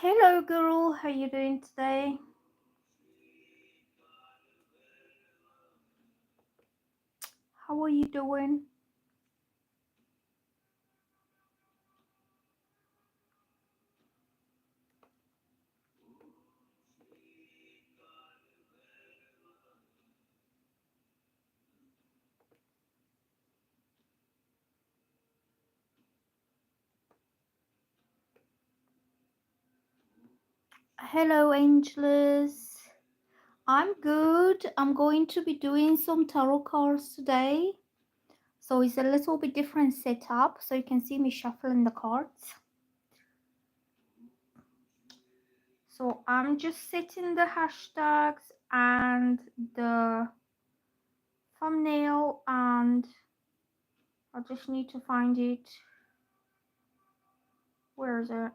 Hello, girl. How you doing today? How are you doing? Hello, Angelus. I'm good. I'm going to be doing some tarot cards today. So it's a little bit different setup. So you can see me shuffling the cards. So I'm just setting the hashtags and the thumbnail, and I just need to find it. Where is it?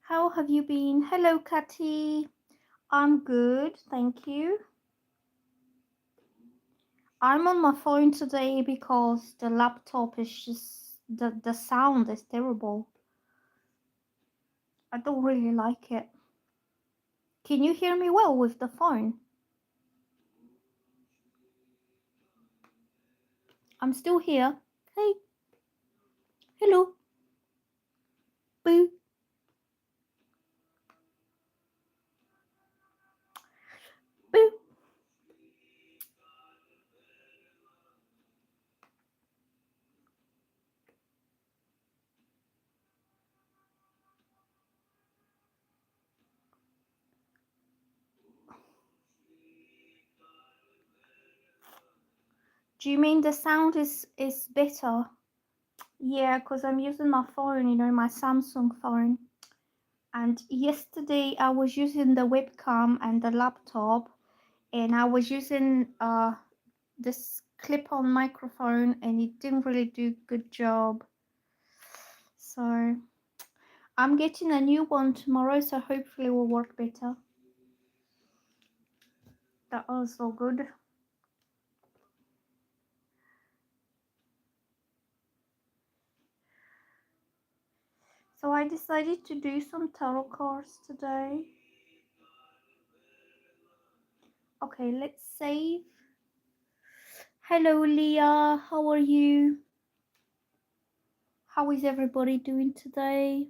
How have you been? Hello, Cathy. I'm good, thank you. I'm on my phone today because the laptop is just the sound is terrible. I don't really like it. Can you hear me well with the phone? I'm still here. Hey, hello, boo, boo. Do you mean the sound is better? Yeah, because I'm using my phone, my Samsung phone. And yesterday I was using the webcam and the laptop, and I was using this clip-on microphone, and it didn't really do good job. So I'm getting a new one tomorrow, so hopefully it will work better. That was so good. So I decided to do some tarot cards today. Okay, let's save. Hello, Leah. How are you? How is everybody doing today?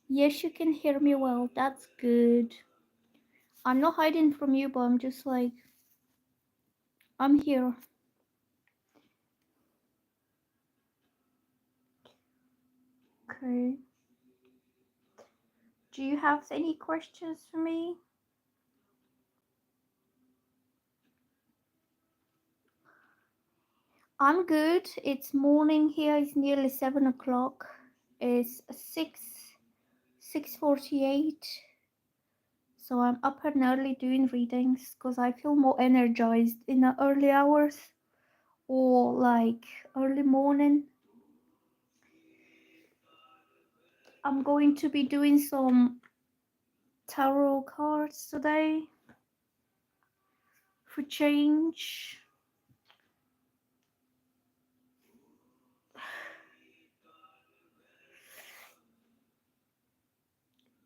Yes, you can hear me well. That's good. I'm not hiding from you, but I'm just like, I'm here. Okay. Do you have any questions for me? I'm good. It's morning here. It's nearly 7 o'clock. It's 6:48. So I'm up and early doing readings because I feel more energized in the early hours or like early morning. I'm going to be doing some tarot cards today for change.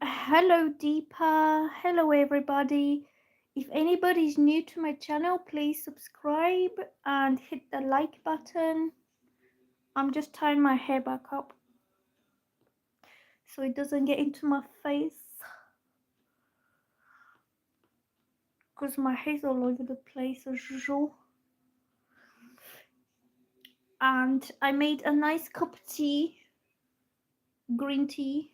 Hello, Deepa. Hello, everybody. If anybody's new to my channel, please subscribe and hit the like button. I'm just tying my hair back up so it doesn't get into my face because my hair's all over the place as usual. And I made a nice cup of tea, green tea.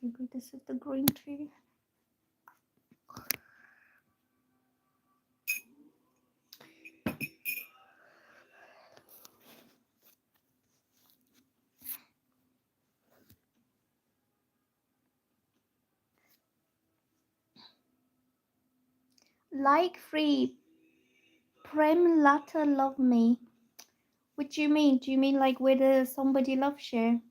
Maybe this is the green tea. Like free Prem Lata Love Me. What do you mean? Do you mean like whether somebody loves you?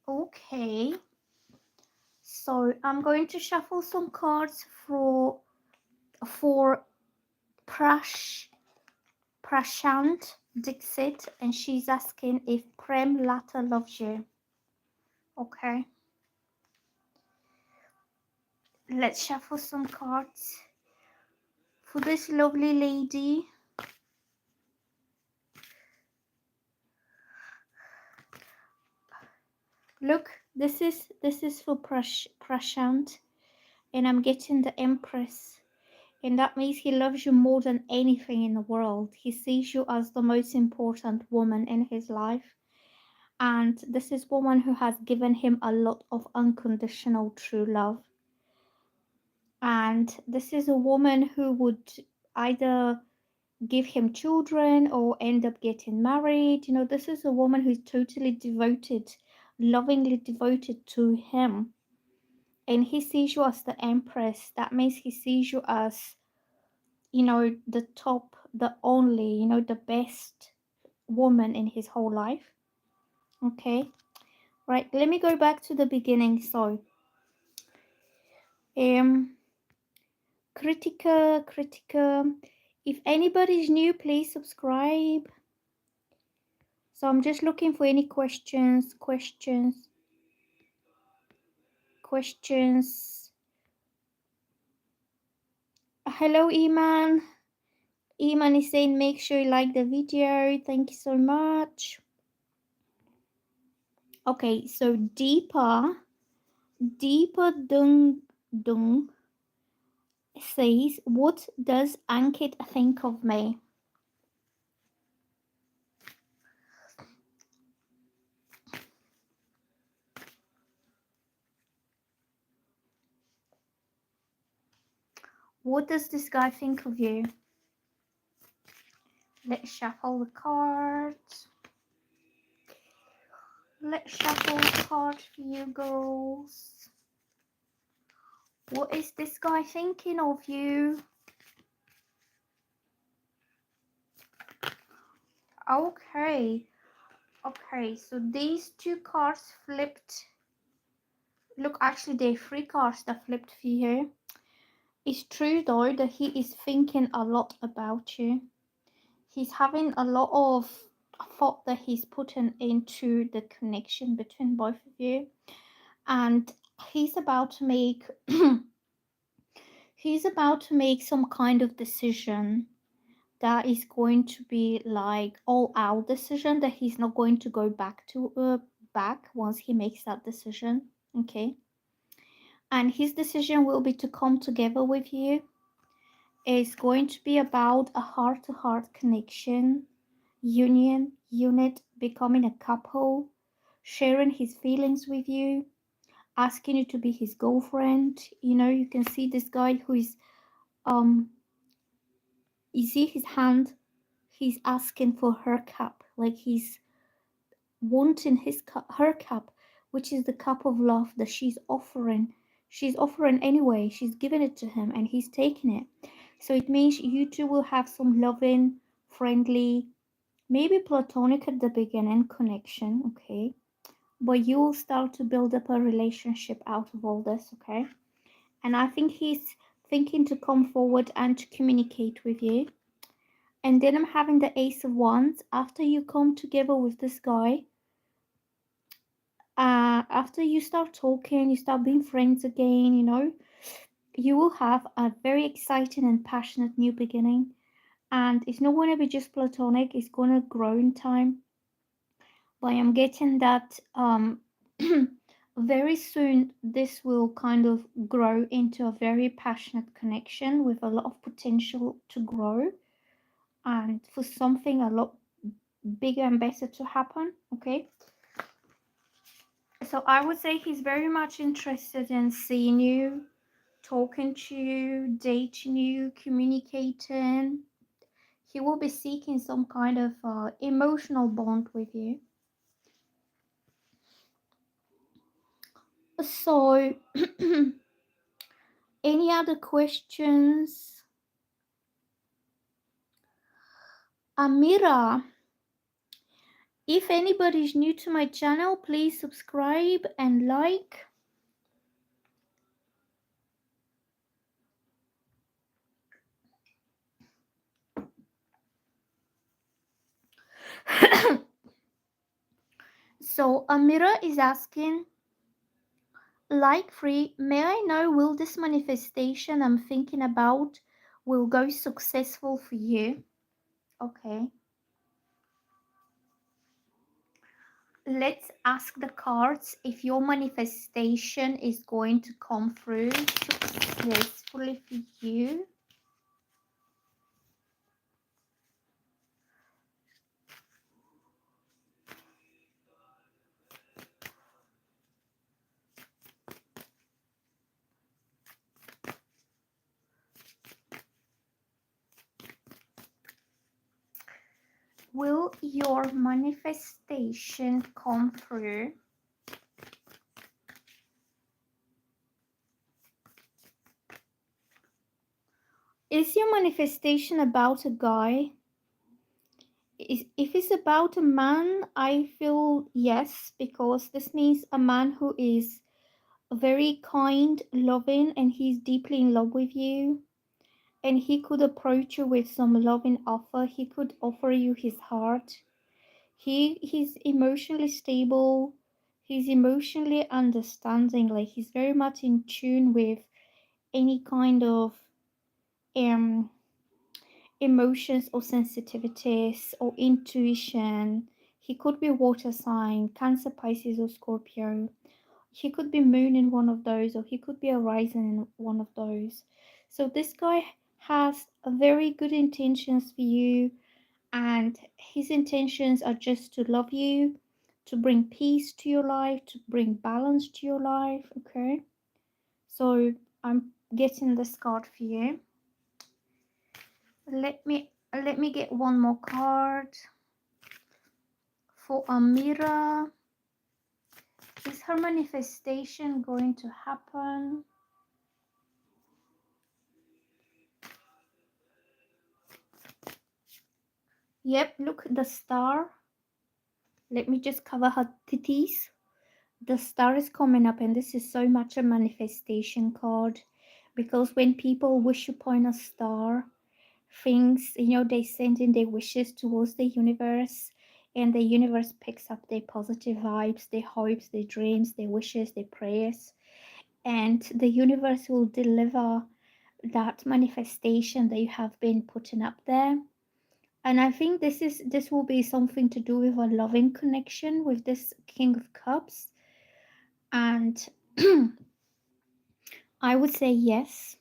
Okay. So I'm going to shuffle some cards for Prashant Dixit, and she's asking if Prem Lata loves you. Okay. Let's shuffle some cards for this lovely lady. Look, this is for Prashant, and I'm getting the Empress. And that means he loves you more than anything in the world. He sees you as the most important woman in his life. And this is woman who has given him a lot of unconditional true love. And this is a woman who would either give him children or end up getting married. You know, this is a woman who's totally devoted, lovingly devoted to him. And he sees you as the Empress. That means he sees you as, you know, the top, the only, you know, the best woman in his whole life. Okay, right, let me go back to the beginning. So Kritika, if anybody's new, please subscribe. So I'm just looking for any questions. Hello, Iman. Iman is saying make sure you like the video. Thank you so much. Okay, so Deepa Dung says, what does Ankit think of me? What does this guy think of you? Let's shuffle the cards. Let's shuffle the cards for you girls. What is this guy thinking of you? Okay. Okay, so these two cards flipped. Look, actually, there are three cards that flipped for you. It's true, though, that he is thinking a lot about you. He's having a lot of thought that he's putting into the connection between both of you. And he's about to make he's about to make some kind of decision that is going to be like all out decision, that he's not going to go back once he makes that decision. Okay, and his decision will be to come together with you. It's going to be about a heart-to-heart connection, unit, becoming a couple, sharing his feelings with you, asking you to be his girlfriend. You know, you can see this guy who is you see his hand, he's asking for her cup, like he's wanting her cup, which is the cup of love that she's offering. She's offering anyway, she's giving it to him and he's taking it. So it means you two will have some loving, friendly, maybe platonic at the beginning connection, okay? But you will start to build up a relationship out of all this, okay? And I think he's thinking to come forward and to communicate with you. And then I'm having the Ace of Wands. After you come together with this guy, after you start talking, you start being friends again, you know, you will have a very exciting and passionate new beginning. And it's not going to be just platonic, it's going to grow in time. But I'm getting that very soon this will kind of grow into a very passionate connection with a lot of potential to grow and for something a lot bigger and better to happen. Okay, so I would say he's very much interested in seeing you, talking to you, dating you, communicating. He will be seeking some kind of emotional bond with you. So, any other questions? Amira, if anybody is new to my channel, please subscribe and like. So Amira is asking, like free, may I know will this manifestation I'm thinking about will go successful for you? Okay. Let's ask the cards if your manifestation is going to come through successfully for you. Will your manifestation come through? Is your manifestation about a guy? If it's about a man, I feel yes, because this means a man who is very kind, loving, and he's deeply in love with you. And he could approach you with some loving offer. He could offer you his heart. He's emotionally stable. He's emotionally understanding. Like he's very much in tune with any kind of um emotions or sensitivities or intuition. He could be water sign, Cancer, Pisces, or Scorpio. He could be moon in one of those, or he could be a rising in one of those. So this guy has a very good intentions for you, and his intentions are just to love you, to bring peace to your life, to bring balance to your life. Okay, so I'm getting this card for you. Let me get one more card for Amira. Is her manifestation going to happen? Yep, look, the star. Let me just cover her titties. The star is coming up, and this is so much a manifestation card, because when people wish upon a star, things, they send in their wishes towards the universe, and the universe picks up their positive vibes, their hopes, their dreams, their wishes, their prayers, and the universe will deliver that manifestation that you have been putting up there. And I think this will be something to do with a loving connection with this King of Cups. And I would say yes.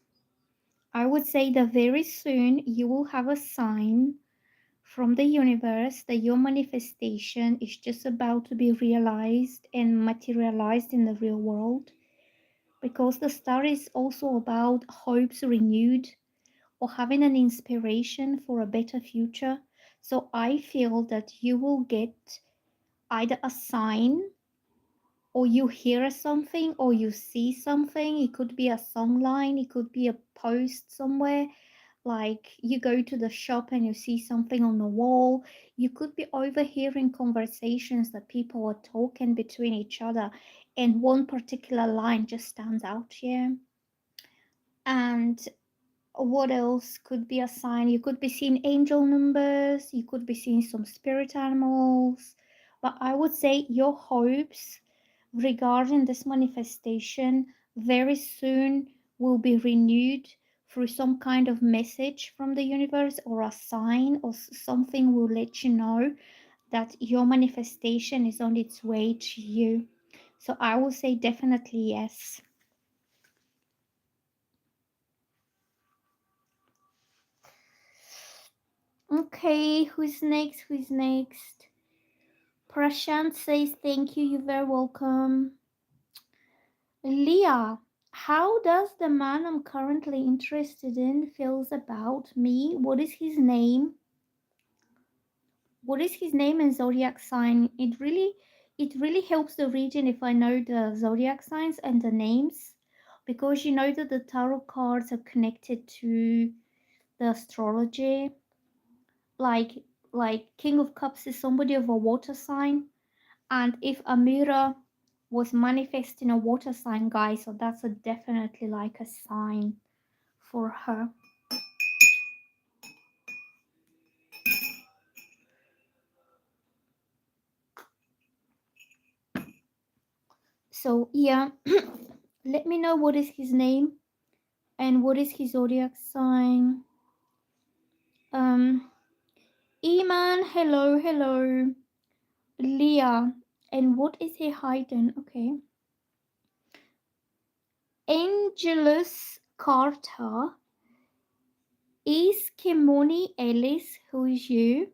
I would say that very soon you will have a sign from the universe that your manifestation is just about to be realized and materialized in the real world. Because the star is also about hopes renewed or having an inspiration for a better future. So I feel that you will get either a sign, or you hear something, or you see something. It could be a song line, it could be a post somewhere, like you go to the shop and you see something on the wall. You could be overhearing conversations that people are talking between each other, and one particular line just stands out here. And what else could be a sign? You could be seeing angel numbers, you could be seeing some spirit animals. But I would say your hopes regarding this manifestation very soon will be renewed through some kind of message from the universe, or a sign, or something will let you know that your manifestation is on its way to you. So I will say definitely yes. Okay, who's next? Who's next? Prashant says thank you, you're very welcome. Leah, how does the man I'm currently interested in feels about me? What is his name? what is his name and zodiac sign. It really helps the reading if I know the zodiac signs and the names, because you know that the tarot cards are connected to the astrology. Like King of Cups is somebody of a water sign, and if Amira was manifesting a water sign, guys, so that's a definitely like a sign for her. So yeah, let me know what is his name and what is his zodiac sign. Um, Iman, hello, hello. Leah, and what is he hiding? Okay. Angelus Carter is Kimoni Ellis, who is you,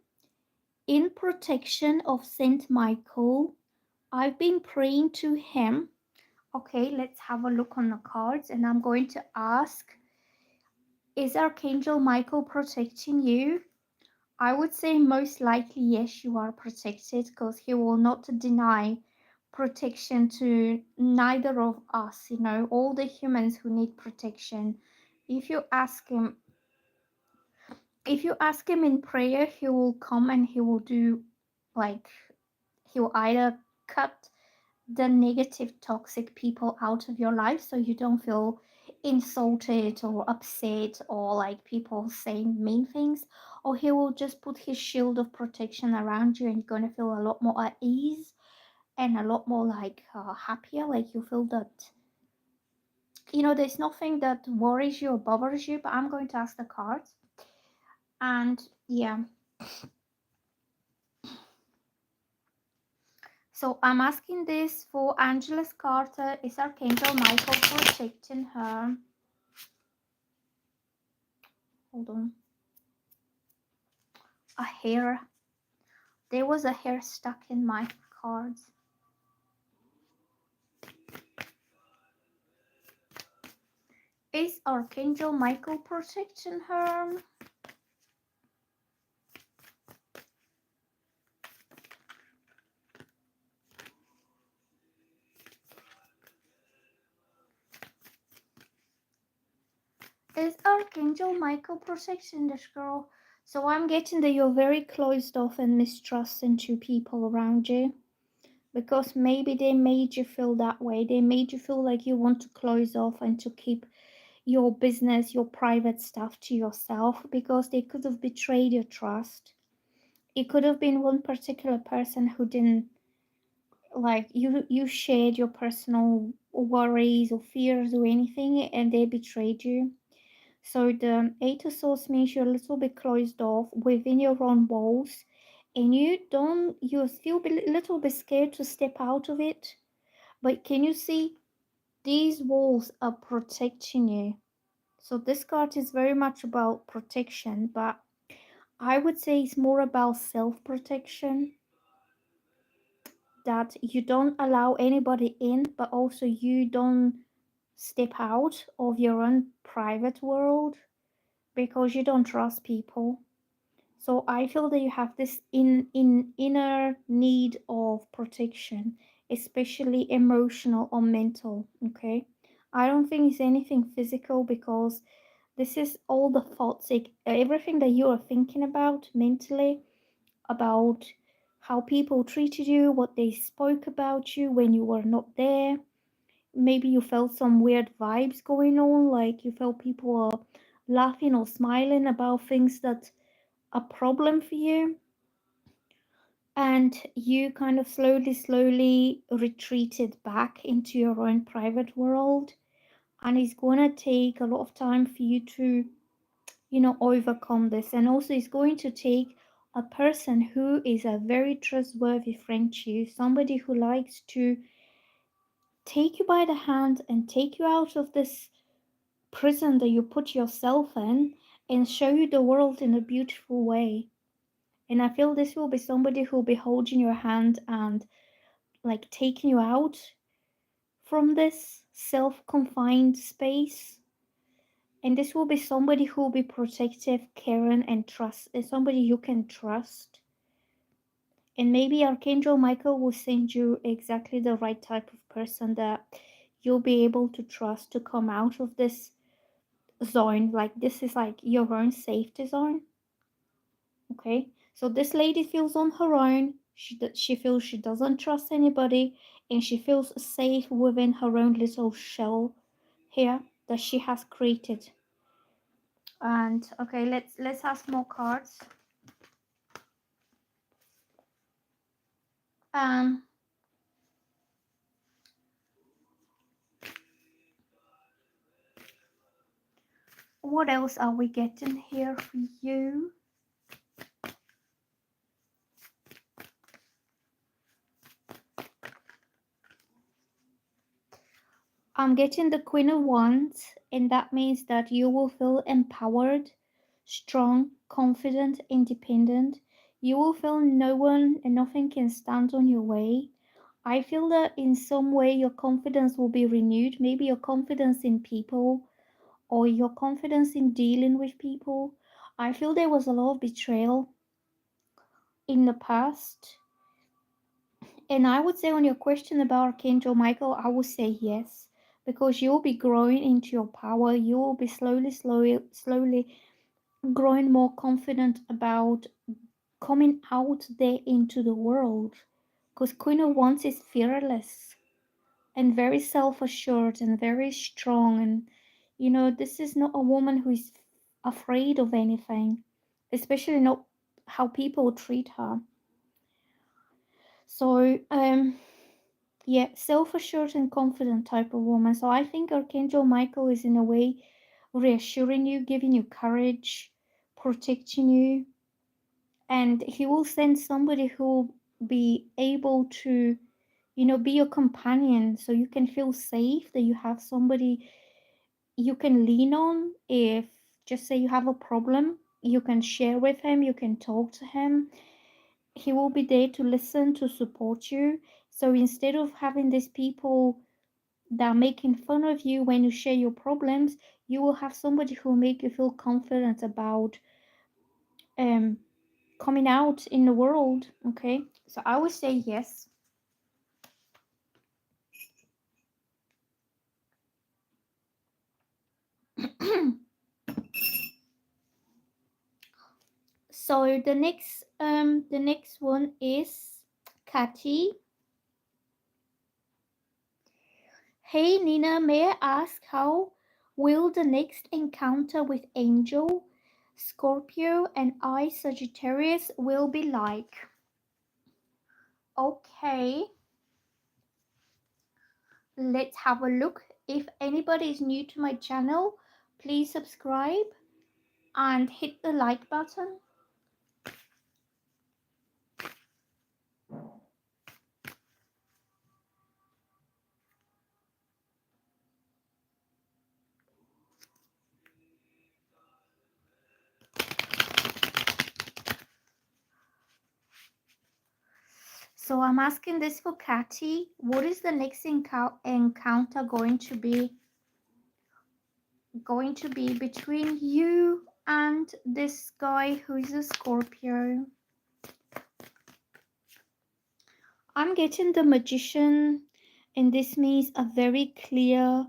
in protection of Saint Michael. I've been praying to him. Okay, let's have a look on the cards, and I'm going to ask, is Archangel Michael protecting you? I would say most likely yes, you are protected, because he will not deny protection to neither of us, all the humans who need protection. If you ask him, if you ask him in prayer, he will come and he will do, like, he will either cut the negative toxic people out of your life so you don't feel insulted or upset or like people saying mean things, or he will just put his shield of protection around you and you're going to feel a lot more at ease and a lot more like happier, like you feel that there's nothing that worries you or bothers you. But I'm going to ask the cards, and yeah, so I'm asking this for Angelus Carter. Is Archangel Michael protecting her? Hold on. A hair. There was a hair stuck in my cards. Is Archangel Michael protecting her? Is Archangel Michael protecting this girl? So I'm getting that you're very closed off and mistrusting to people around you, because maybe they made you feel that way. They made you feel like you want to close off and to keep your business, your private stuff to yourself, because they could have betrayed your trust. It could have been one particular person who didn't, like, you shared your personal worries or fears or anything and they betrayed you. So the Eight of Swords means you're a little bit closed off within your own walls, and you're still a little bit scared to step out of it. But can you see, these walls are protecting you? So this card is very much about protection, but I would say it's more about self-protection, that you don't allow anybody in, but also you don't step out of your own private world because you don't trust people. So I feel that you have this inner need of protection, especially emotional or mental. Okay, I don't think it's anything physical, because this is all the thoughts, like everything that you are thinking about mentally, about how people treated you, what they spoke about you when you were not there. Maybe you felt some weird vibes going on, like you felt people are laughing or smiling about things that are a problem for you. And you kind of slowly retreated back into your own private world. And it's going to take a lot of time for you to overcome this. And also it's going to take a person who is a very trustworthy friend to you, somebody who likes to take you by the hand and take you out of this prison that you put yourself in and show you the world in a beautiful way. And I feel this will be somebody who will be holding your hand and like taking you out from this self-confined space. And this will be somebody who will be protective, caring, and somebody you can trust. And maybe Archangel Michael will send you exactly the right type of person that you'll be able to trust to come out of this zone. Like, this is like your own safety zone. Okay, so this lady feels on her own. She feels she doesn't trust anybody, and she feels safe within her own little shell here that she has created. And okay, let's ask more cards. Um, what else are we getting here for you? I'm getting the Queen of Wands, and that means that you will feel empowered, strong, confident, independent. You will feel no one and nothing can stand on your way. I feel that in some way your confidence will be renewed, maybe your confidence in people or your confidence in dealing with people. I feel there was a lot of betrayal in the past. And I would say on your question about Archangel Michael, I would say yes, because you'll be growing into your power. You will be slowly growing more confident about coming out there into the world. Because Queen of Wands is fearless and very self-assured and very strong. And this is not a woman who is afraid of anything, especially not how people treat her. So, yeah, self-assured and confident type of woman. So I think Archangel Michael is in a way reassuring you, giving you courage, protecting you, and he will send somebody who will be able to, be your companion, so you can feel safe that you have somebody you can lean on. If, just say, you have a problem, you can share with him, you can talk to him. He will be there to listen, to support you. So instead of having these people that are making fun of you when you share your problems, you will have somebody who will make you feel confident about um coming out in the world. Okay, so I would say yes. So the next one is Kati. Hey Nina, may I ask how will the next encounter with Angel, Scorpio, and I, Sagittarius, will be like? Okay, let's have a look. If anybody is new to my channel, please subscribe and hit the like button. So I'm asking this for Kati. What is the next encounter going to be between you and this guy who is a Scorpio? I'm getting the Magician, and this means a very clear,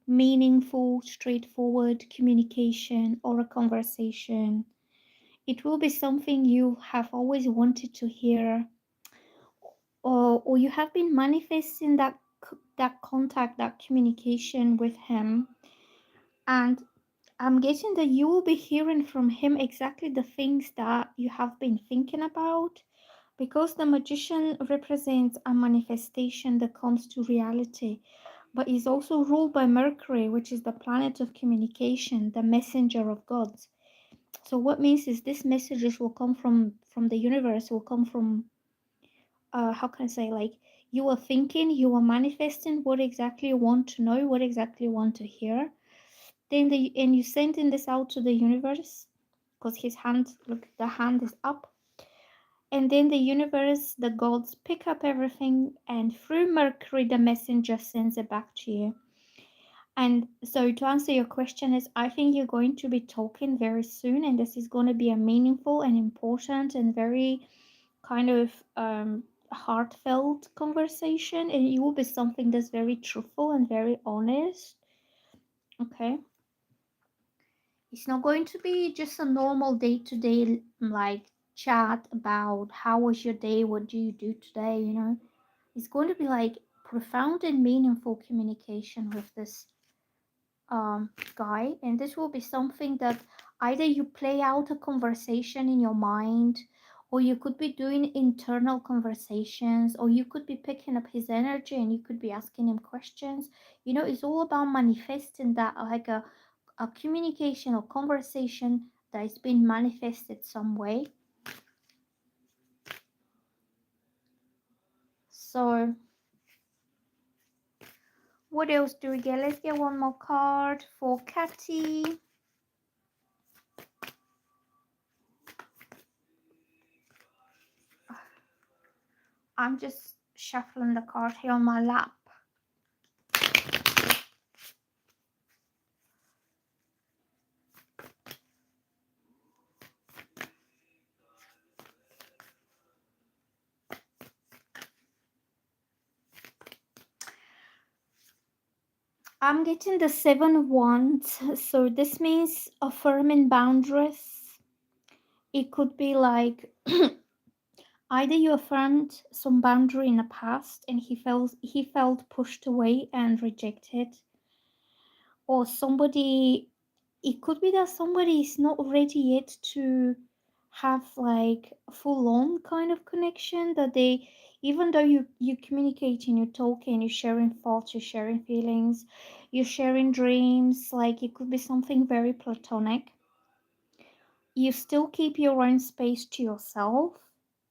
meaningful, straightforward communication or a conversation. It will be something you have always wanted to hear, or you have been manifesting that contact, that communication with him. And I'm getting that you will be hearing from him exactly the things that you have been thinking about, because the Magician represents a manifestation that comes to reality, but is also ruled by Mercury, which is the planet of communication, the messenger of God. So what means is these messages will come from the universe, will come from, how can I say, like, you are thinking, you are manifesting what exactly you want to know, what exactly you want to hear. And you sending this out to the universe, because his hand, look, the hand is up. And then the universe, the gods pick up everything, and through Mercury, the messenger sends it back to you. And so to answer your question is, I think you're going to be talking very soon, and this is going to be a meaningful and important and very kind of heartfelt conversation, and it will be something that's very truthful and very honest. Okay, it's not going to be just a normal day-to-day like chat about how was your day, what do you do today, you know. It's going to be like profound and meaningful communication with this guy, and this will be something that either you play out a conversation in your mind, or you could be doing internal conversations, or you could be picking up his energy and you could be asking him questions. You know, it's all about manifesting that, like a communication or conversation that is being manifested some way. So what else do we get? Let's get one more card for Catty. I'm just shuffling the card here on my lap. I'm getting the 7 of Wands, so this means affirming boundaries. It could be like either you affirmed some boundary in the past and he felt pushed away and rejected, or somebody, it could be that somebody is not ready yet to have like a full-on kind of connection, that they, even though you communicating, you're talking, you're sharing thoughts, you're sharing feelings, you're sharing dreams, like it could be something very platonic, you still keep your own space to yourself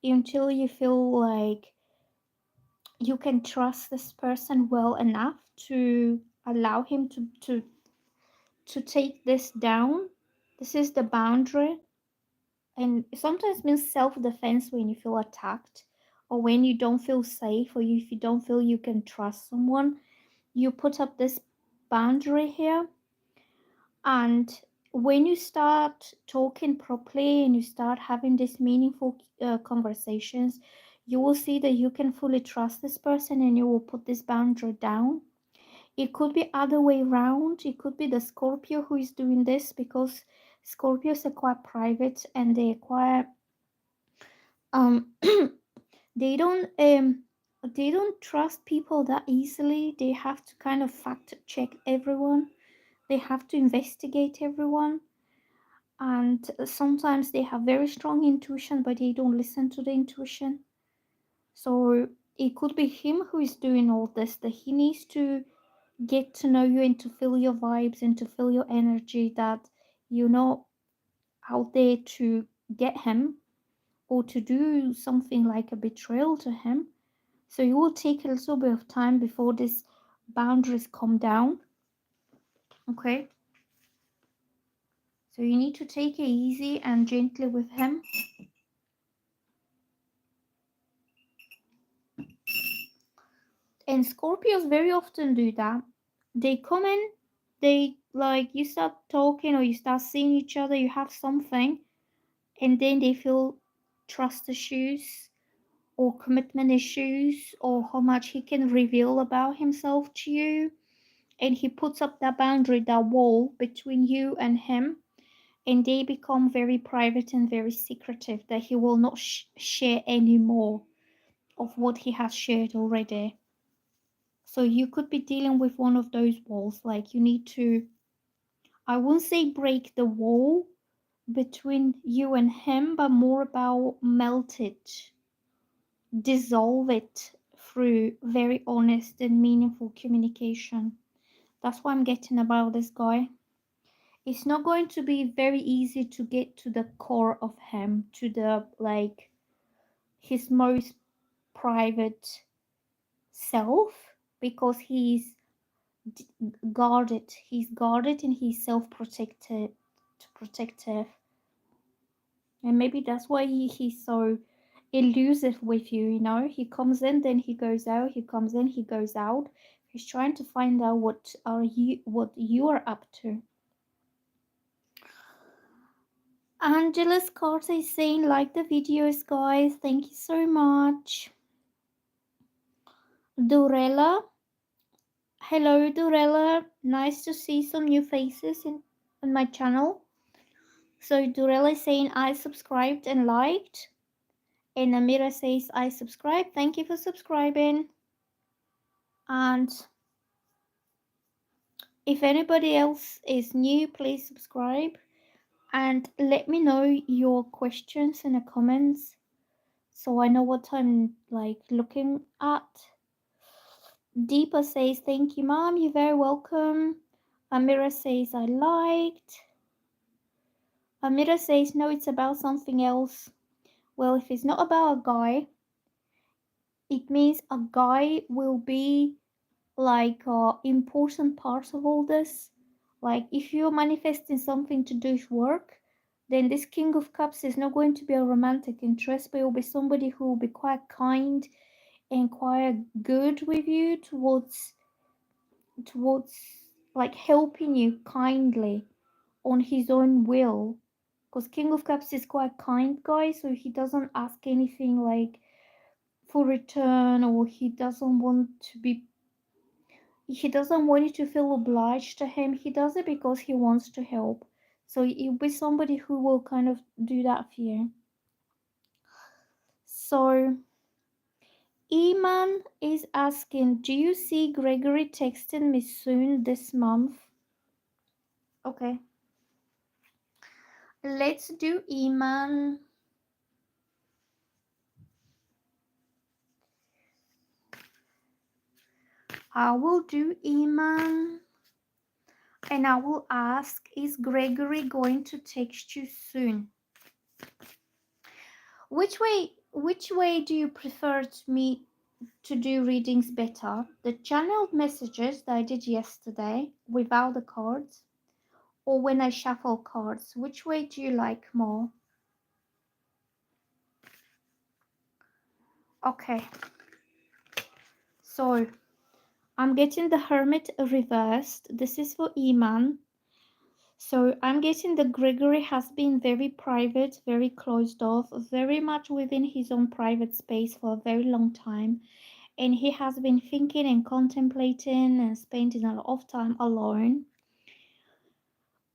until you feel like you can trust this person well enough to allow him to take this down. This is the boundary, and it sometimes means self-defense when you feel attacked, or when you don't feel safe, or if you don't feel you can trust someone. You put up this boundary here, and when you start talking properly and you start having these meaningful conversations, you will see that you can fully trust this person and you will put this boundary down. It could be other way around. It could be the Scorpio who is doing this, because Scorpios are quite private and they acquire they don't trust people that easily. They have to kind of fact check everyone. They have to investigate everyone. And sometimes they have very strong intuition, but they don't listen to the intuition. So it could be him who is doing all this, that he needs to get to know you and to feel your vibes and to feel your energy, that you're not out there to get him or to do something like a betrayal to him. So it will take a little bit of time before these boundaries come down. Okay, so you need to take it easy and gently with him. And Scorpios very often do that. They come in, they like, you start talking or you start seeing each other, you have something, and then they feel trust issues or commitment issues, or how much he can reveal about himself to you, and he puts up that boundary, that wall between you and him, and they become very private and very secretive, that he will not share any more of what he has shared already. So you could be dealing with one of those walls, like you need to, I won't say break the wall between you and him, but more about melt it, dissolve it through very honest and meaningful communication. That's what I'm getting about this guy. It's not going to be very easy to get to the core of him, to the like his most private self, because guarded. He's guarded and he's protective. And maybe that's why he's so elusive with you, you know. He comes in, then he goes out, he comes in, he goes out. He's trying to find out what you are up to. Angela's card is saying like the videos, guys. Thank you so much. Durella. Hello, Durella. Nice to see some new faces on my channel. So Durella is saying I subscribed and liked. And Amira says I subscribed. Thank you for subscribing. And if anybody else is new, please subscribe. And let me know your questions in the comments so I know what I'm like looking at. Deepa says, thank you, Mom. You're very welcome. Amira says, I liked. Amira says, no, it's about something else. Well, if it's not about a guy, it means a guy will be like important part of all this. Like if you're manifesting something to do with work, then this King of Cups is not going to be a romantic interest, but it will be somebody who will be quite kind and quite good with you towards like helping you kindly on his own will. Because King of Cups is quite kind guy, so he doesn't ask anything like for return, or he doesn't want you to feel obliged to him. He does it because he wants to help. So it'll be somebody who will kind of do that for you. So Iman is asking, do you see Gregory texting me soon this month? Okay. Let's do Iman. I will do Iman. And I will ask, is Gregory going to text you soon? Which way do you prefer me to do readings better? The channeled messages that I did yesterday without the cards, or when I shuffle cards? Which way do you like more? Okay. So I'm getting the Hermit reversed. This is for Iman. So I'm getting that Gregory has been very private, very closed off, very much within his own private space for a very long time. And he has been thinking and contemplating and spending a lot of time alone.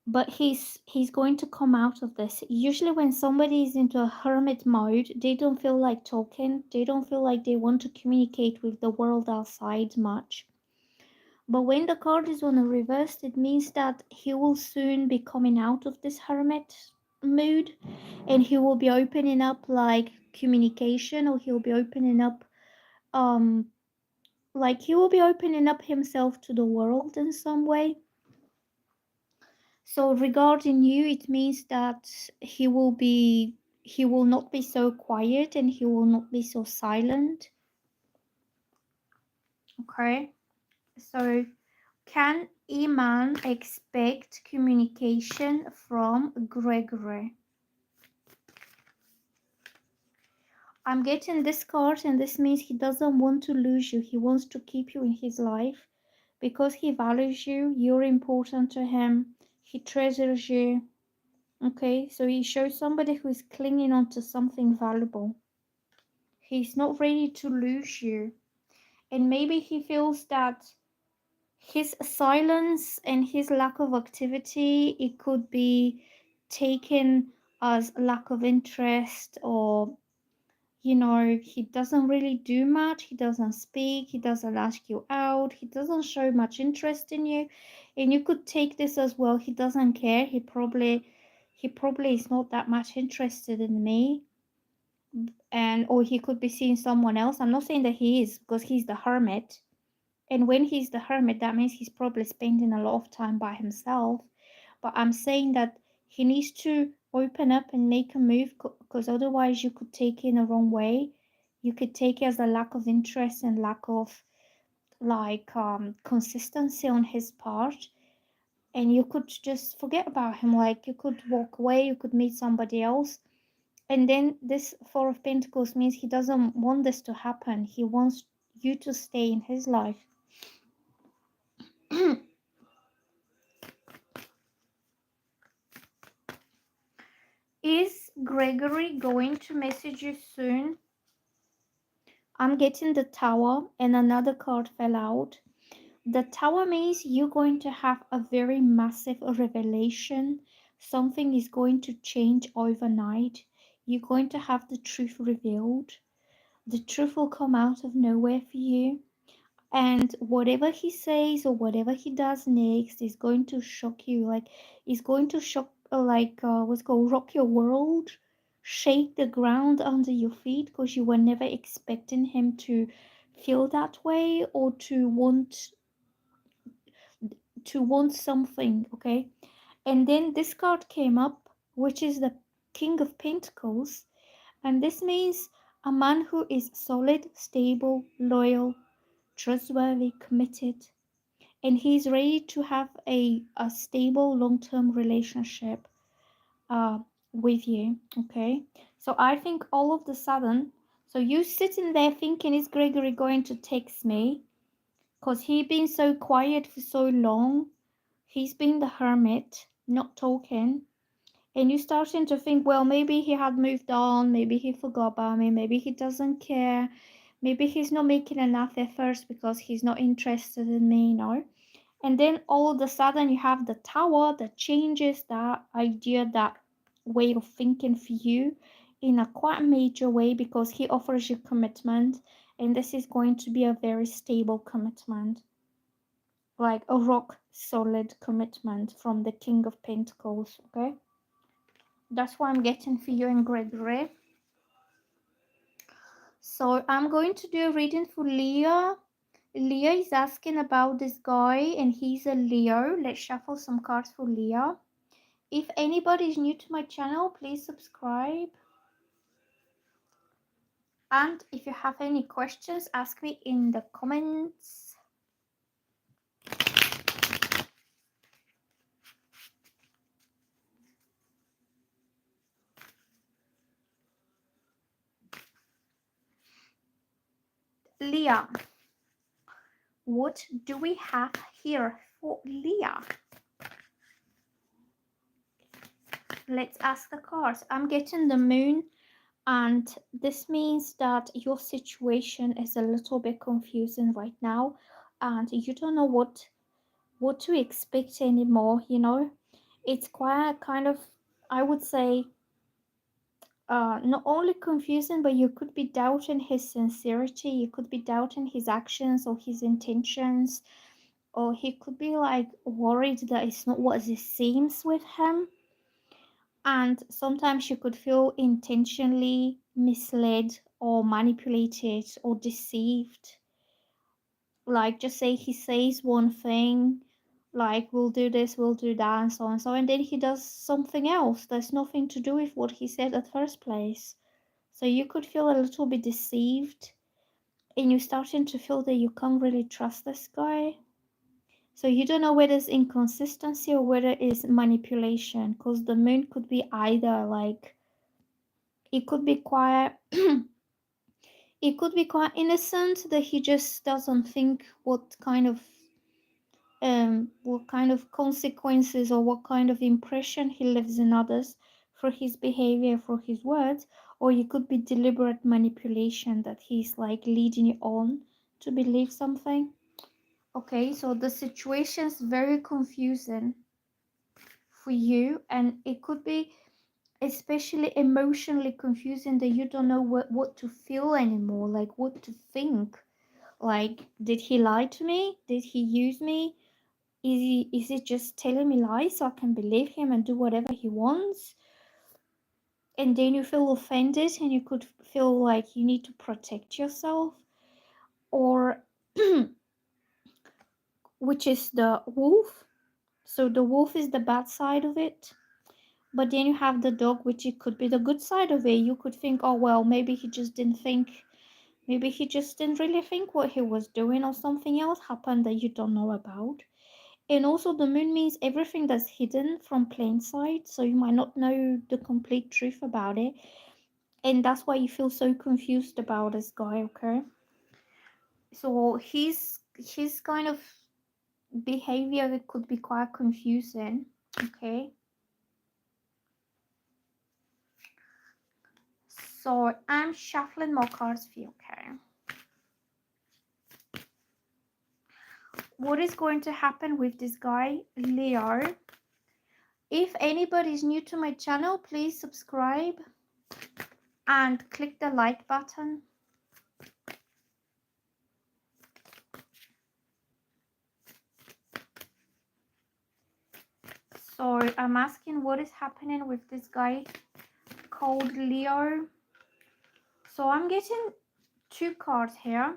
But he's going to come out of this. Usually when somebody is into a hermit mode, they don't feel like talking. They don't feel like they want to communicate with the world outside much. But when the card is on a reverse, it means that he will soon be coming out of this hermit mood, and he will be opening up like communication, or he'll be opening up like he will be opening up himself to the world in some way. So regarding you, it means that he will not be so quiet, and he will not be so silent. Okay. So can Iman expect communication from Gregory? I'm getting this card, and this means he doesn't want to lose you. He wants to keep you in his life because he values you. You're important to him. He treasures you. Okay, so he shows somebody who is clinging on to something valuable. He's not ready to lose you. And maybe he feels that his silence and his lack of activity, it could be taken as lack of interest, or he doesn't really do much. He doesn't speak, he doesn't ask you out, he doesn't show much interest in you. And you could take this as, well, he doesn't care. He probably is not that much interested in me. And or he could be seeing someone else. I'm not saying that he is, because he's the hermit. And when he's the hermit, that means he's probably spending a lot of time by himself. But I'm saying that he needs to open up and make a move, because otherwise you could take it in the wrong way. You could take it as a lack of interest and lack of like consistency on his part, and you could just forget about him. Like you could walk away, you could meet somebody else. And then this Four of Pentacles means he doesn't want this to happen. He wants you to stay in his life. Is Gregory going to message you soon? I'm getting the Tower and another card fell out. The Tower means you're going to have a very massive revelation. Something is going to change overnight. You're going to have the truth revealed. The truth will come out of nowhere for you. And whatever he says or whatever he does next is going to shock you. Like, he's going to shock, what's called rock your world, shake the ground under your feet because you were never expecting him to feel that way or to want something, okay? And then this card came up, which is the King of Pentacles, and this means a man who is solid, stable, loyal, trustworthy, committed, and he's ready to have a stable long-term relationship uh, with you, okay? So I think all of the sudden, so you sitting there thinking, is Gregory going to text me? Because he been so quiet for so long. He's been the hermit, not talking. And you starting to think, well, maybe he had moved on, maybe he forgot about me, maybe he doesn't care, maybe he's not making enough efforts because he's not interested in me, you know. And then all of a sudden you have the Tower that changes that idea, that way of thinking for you in a quite major way, because he offers you commitment, and this is going to be a very stable commitment, like a rock solid commitment from the King of Pentacles, okay? That's what I'm getting for you and Gregory. So I'm going to do a reading for Leah. Leah is asking about this guy and he's a Leo. Let's shuffle some cards for Leah. If anybody is new to my channel, please subscribe. And if you have any questions, ask me in the comments. Leah, what do we have here for Leah? Let's ask the cards. I'm getting the Moon, and this means that your situation is a little bit confusing right now, and you don't know what to expect anymore, you know. It's quite kind of, I would say, not only confusing, but you could be doubting his sincerity, you could be doubting his actions or his intentions, or he could be like worried that it's not what it seems with him. And sometimes you could feel intentionally misled or manipulated or deceived. Like, just say he says one thing, like, we'll do this, we'll do that, and so on and so on, and then he does something else that's nothing to do with what he said at first place. So you could feel a little bit deceived, and you're starting to feel that you can't really trust this guy. So you don't know whether it's inconsistency or whether it's manipulation, because the Moon could be either, like, it could be quite it could be quite innocent, that he just doesn't think what kind of consequences or what kind of impression he leaves in others for his behavior, for his words, or it could be deliberate manipulation, that he's like leading you on to believe something. Okay, so the situation is very confusing for you, and it could be especially emotionally confusing, that you don't know what to feel anymore, like what to think. Like, did he lie to me? Did he use me? Is he just telling me lies so I can believe him and do whatever he wants? And then you feel offended and you could feel like you need to protect yourself. Or which is the wolf. So the wolf is the bad side of it. But then you have the dog, which it could be the good side of it. You could think, oh well, maybe he just didn't think, maybe he just didn't really think what he was doing, or something else happened that you don't know about. And also the Moon means everything that's hidden from plain sight, so you might not know the complete truth about it. And that's why you feel so confused about this guy, okay? So his kind of behavior could be quite confusing, okay? So I'm shuffling more cards for you, okay? What is going to happen with this guy, Leo? If anybody is new to my channel, please subscribe and click the like button. So I'm asking what is happening with this guy called Leo. So I'm getting two cards here.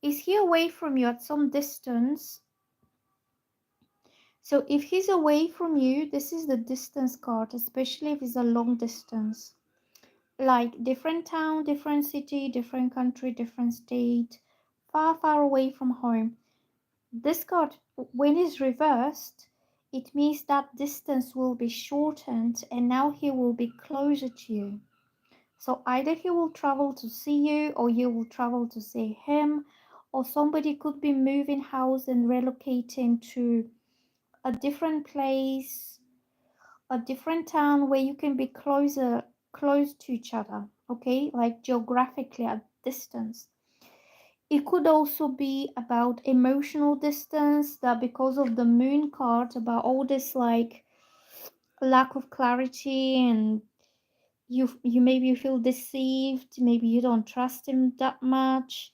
Is he away from you at some distance? So if he's away from you, this is the distance card, especially if it's a long distance. Like different town, different city, different country, different state, far, far away from home. This card, when it's reversed, it means that distance will be shortened and now he will be closer to you. So either he will travel to see you or you will travel to see him, or somebody could be moving house and relocating to a different place, a different town where you can be close to each other, okay? Like geographically at distance. It could also be about emotional distance, that because of the moon card, about all this like lack of clarity, and you maybe you feel deceived, maybe you don't trust him that much,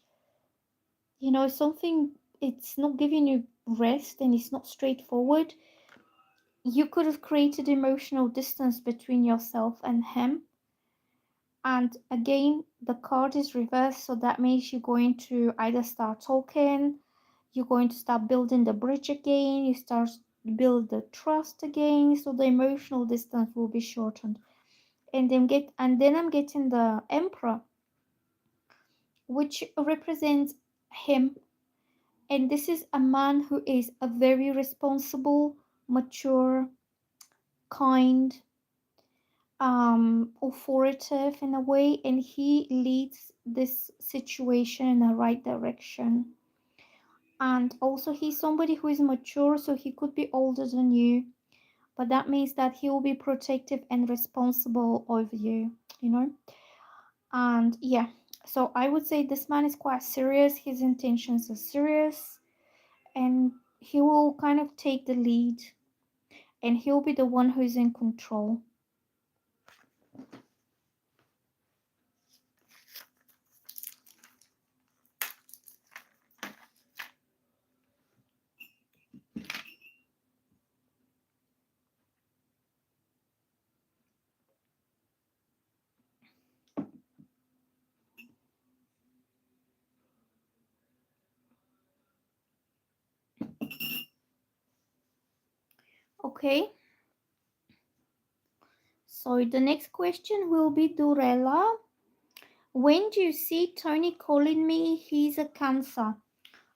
you know, something, it's not giving you rest and it's not straightforward. You could have created emotional distance between yourself and him. And again, the card is reversed, so that means you're going to either start talking, you're going to start building the bridge again, you start build the trust again, so the emotional distance will be shortened. And then I'm getting the Emperor, which represents him. And this is a man who is a very responsible, mature, kind, authoritative in a way, and he leads this situation in the right direction. And also he's somebody who is mature, so he could be older than you, but that means that he will be protective and responsible over you, you know. And yeah, so I would say this man is quite serious, his intentions are serious, and he will kind of take the lead, and he'll be the one who's in control. Okay, so the next question will be Durella. When do you see Tony calling me? He's a Cancer.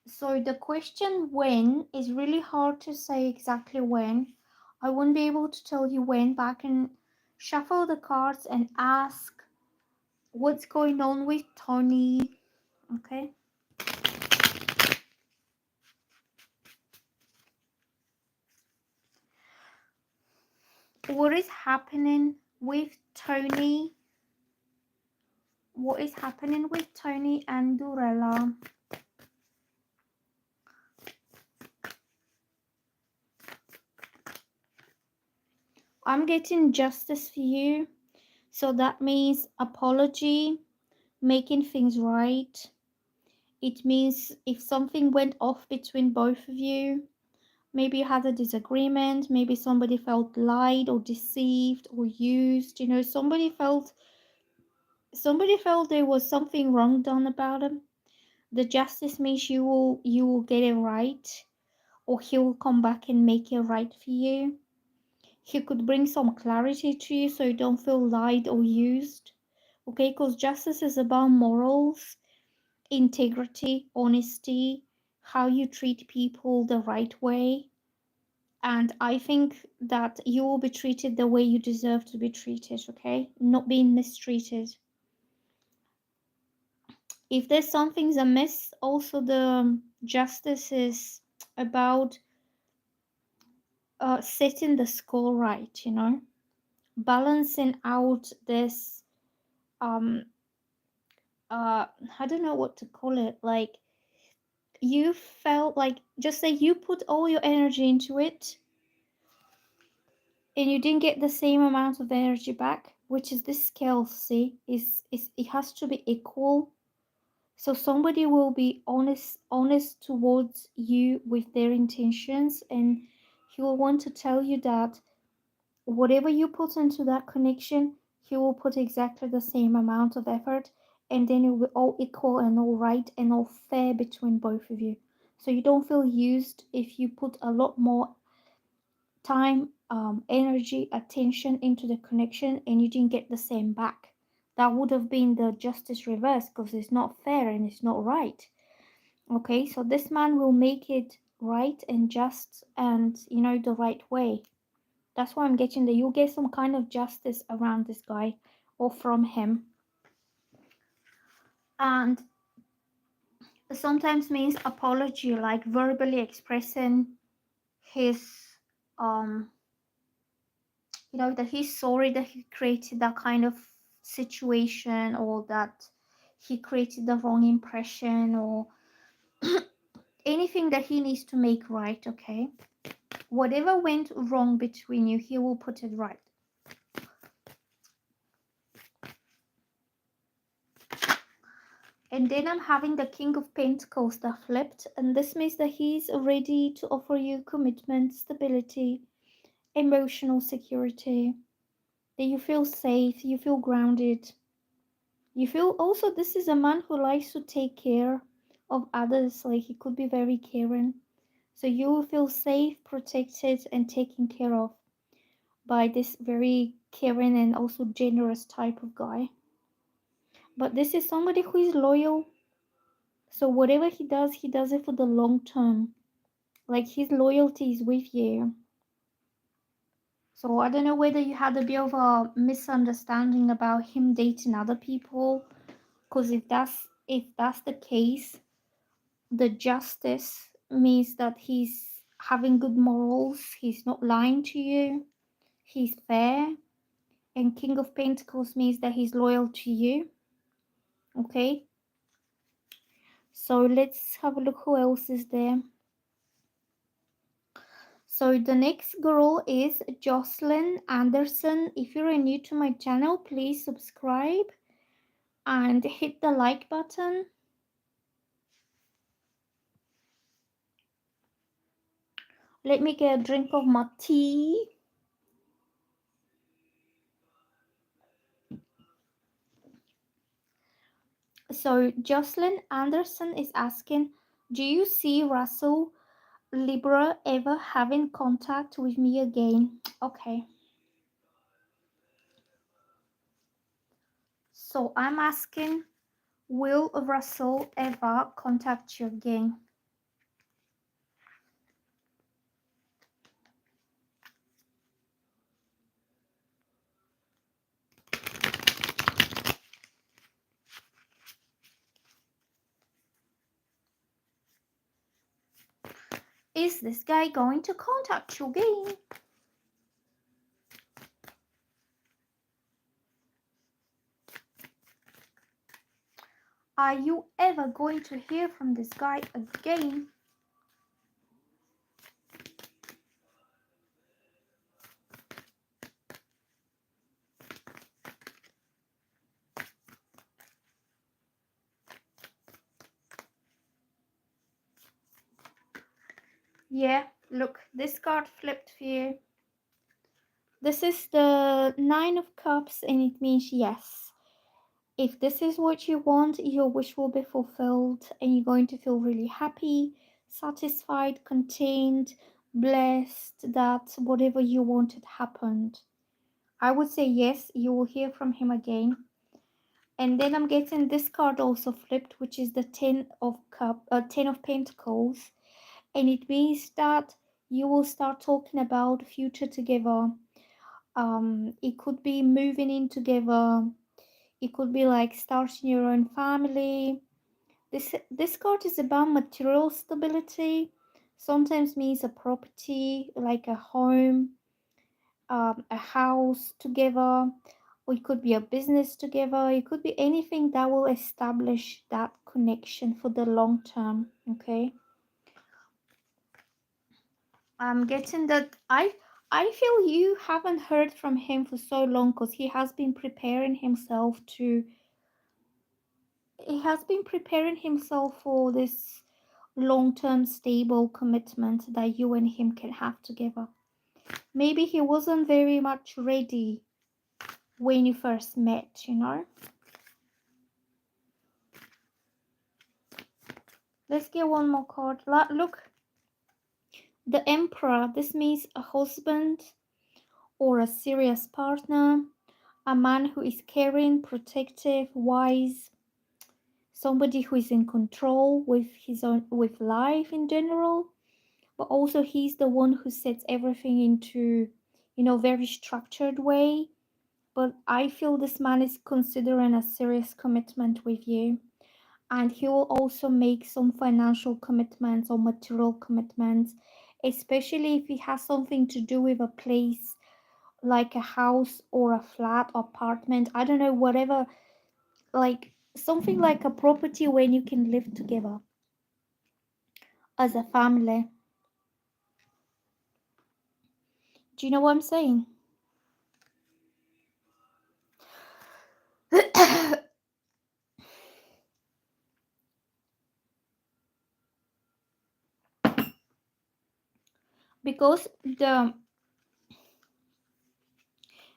So the question when is really hard to say exactly when. I won't be able to tell you when, but I can shuffle the cards and ask what's going on with Tony. Okay. What is happening with Tony? What is happening with Tony and Durella? I'm getting justice for you. So that means apology, making things right. It means if something went off between both of you, maybe you had a disagreement, maybe somebody felt lied or deceived or used, you know, somebody felt there was something wrong done about them. The justice means you will get it right, or he will come back and make it right for you. He could bring some clarity to you so you don't feel lied or used. Okay, because justice is about morals, integrity, honesty, how you treat people the right way. And I think that you will be treated the way you deserve to be treated, okay? Not being mistreated. If there's something's amiss, also the justice is about setting the score right, you know? Balancing out this um I don't know what to call it, like you felt like, just say you put all your energy into it and you didn't get the same amount of energy back, which is this scale, see, is it has to be equal. So somebody will be honest towards you with their intentions, and he will want to tell you that whatever you put into that connection, he will put exactly the same amount of effort, and then it will be all equal and all right and all fair between both of you. So you don't feel used if you put a lot more time, energy, attention into the connection and you didn't get the same back. That would have been the justice reverse, because it's not fair and it's not right. Okay, so this man will make it right and just and the right way. That's why I'm getting that you'll get some kind of justice around this guy or from him. And sometimes means apology, like verbally expressing his um that he's sorry that he created that kind of situation, or that he created the wrong impression, or anything that he needs to make right. Okay, whatever went wrong between you, he will put it right. And then I'm having the King of Pentacles that flipped, and this means that he's ready to offer you commitment, stability, emotional security, that you feel safe, you feel grounded. You feel also this is a man who likes to take care of others, like he could be very caring. So you will feel safe, protected, and taken care of by this very caring and also generous type of guy. But this is somebody who is loyal. So whatever he does it for the long term. Like his loyalty is with you. So I don't know whether you had a bit of a misunderstanding about him dating other people. Because if that's the case, the justice means that he's having good morals, he's not lying to you, he's fair, and King of Pentacles means that he's loyal to you. Okay, so let's have a look who else is there. So the next girl is Jocelyn Anderson. If you're new to my channel, please subscribe and hit the like button. Let me get a drink of my tea. So Jocelyn Anderson is asking, do you see Russell Libra ever having contact with me again? Okay. So I'm asking, will Russell ever contact you again? Is this guy going to contact you again? Are you ever going to hear from this guy again? Yeah, look, this card flipped for you. This is the Nine of Cups, and it means yes. If this is what you want, your wish will be fulfilled, and you're going to feel really happy, satisfied, contained, blessed that whatever you wanted happened. I would say yes, you will hear from him again. And then I'm getting this card also flipped, which is the Ten of Pentacles, and it means that you will start talking about future together. It could be moving in together. It could be like starting your own family. This card is about material stability. Sometimes means a property, like a home, a house together. or it could be a business together. It could be anything that will establish that connection for the long term. Okay. I'm getting that I feel you haven't heard from him for so long because he has been preparing himself for this long-term stable commitment that you and him can have together. Maybe he wasn't very much ready when you first met, you know? Let's get one more card. Look, the Emperor. This means a husband or a serious partner, a man who is caring, protective, wise, somebody who is in control with life in general, but also he's the one who sets everything into, very structured way. But I feel this man is considering a serious commitment with you, and he will also make some financial commitments or material commitments, especially if it has something to do with a place like a house or a flat apartment. I don't know, whatever, like something like a property when you can live together as a family. Do you know what I'm saying? because the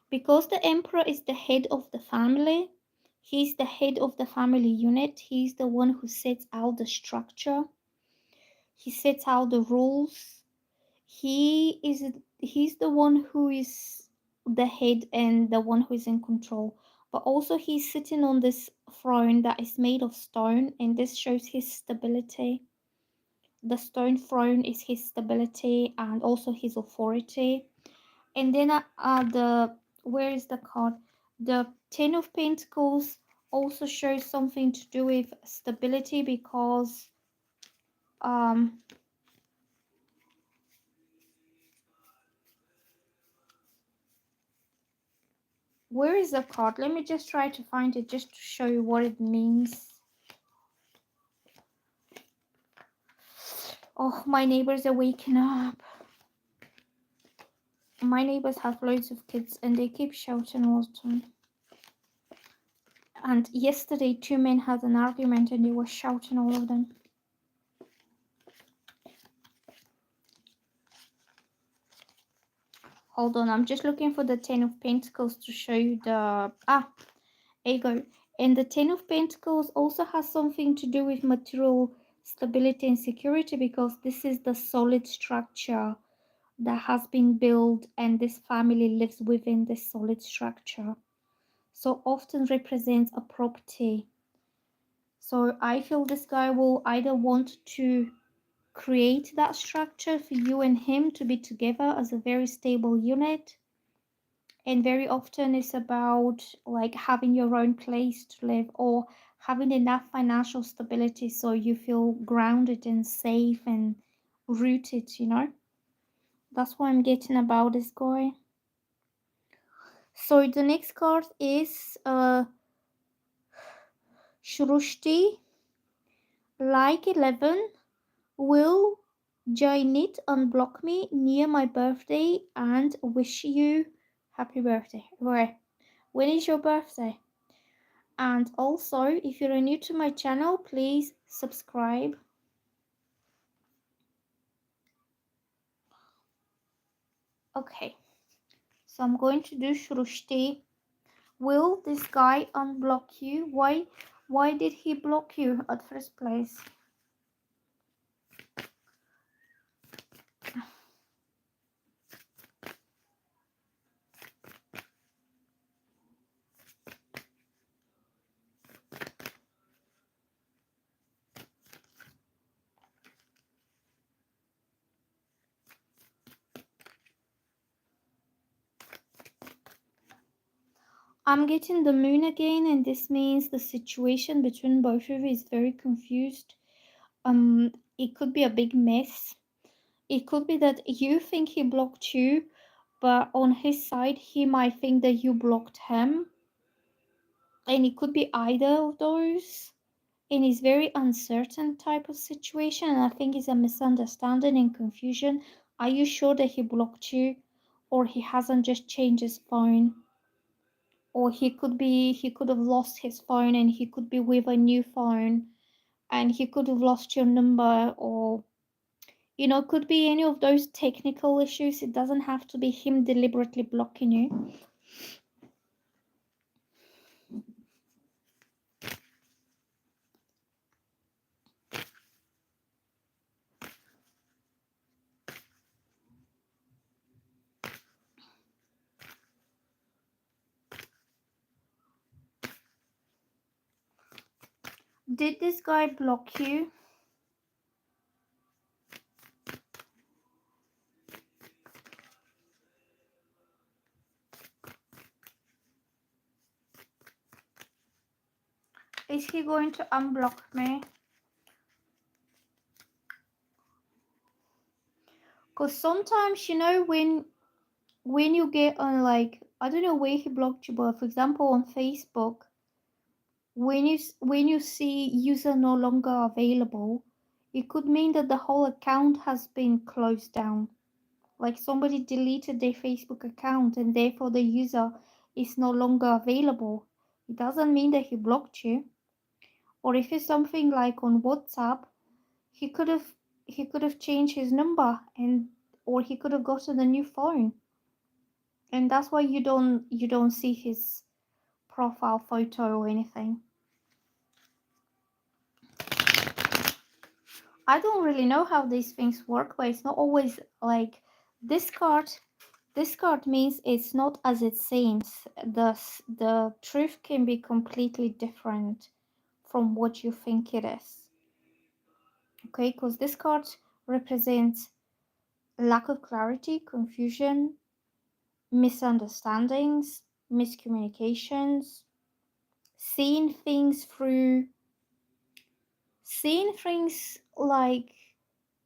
because the emperor is the head of the family. He's the head of the family unit. He's the one who sets out the structure. He sets out the rules. He's the one who is the head and the one who is in control. But also he's sitting on this throne that is made of stone, and this shows his stability. The stone throne is his stability and also his authority. And then the where is the card? The Ten of Pentacles also shows something to do with stability, because um where is the card? Let me just try to find it just to show you what it means. Oh, my neighbors are waking up. My neighbors have loads of kids and they keep shouting all the time. And yesterday, two men had an argument and they were shouting, all of them. Hold on, I'm just looking for the Ten of Pentacles to show you the... there you go. And the Ten of Pentacles also has something to do with material stability and security, because this is the solid structure that has been built and this family lives within this solid structure. So often represents a property. So I feel this guy will either want to create that structure for you and him to be together as a very stable unit, and very often it's about like having your own place to live, or having enough financial stability so you feel grounded and safe and rooted, that's what I'm getting about this guy. So the next card is Shrushti. Like 11, will Jainit unblock me near my birthday and wish you happy birthday? Where? When is your birthday? And also, if you're new to my channel, please subscribe. Okay, so I'm going to do Shrushti. Will this guy unblock you? Why did he block you at first place? I'm getting the moon again, and this means the situation between both of you is very confused. It could be a big mess. It could be that you think he blocked you, but on his side, he might think that you blocked him. And it could be either of those. And it's very uncertain type of situation. And I think it's a misunderstanding and confusion. Are you sure that he blocked you? Or he hasn't just changed his phone? Or he could have lost his phone and he could be with a new phone and he could have lost your number, or could be any of those technical issues. It doesn't have to be him deliberately blocking you. Did this guy block you? Is he going to unblock me? Because sometimes, when you get on, like, I don't know where he blocked you, but for example on Facebook, when you see user no longer available, it could mean that the whole account has been closed down. Like somebody deleted their Facebook account and therefore the user is no longer available. It doesn't mean that he blocked you. Or if it's something like on WhatsApp, he could have changed his number, or he could have gotten a new phone. And that's why you don't see his profile photo or anything. I don't really know how these things work, but it's not always like this card. This card means it's not as it seems. The truth can be completely different from what you think it is. Okay, because this card represents lack of clarity, confusion, misunderstandings, miscommunications, seeing things like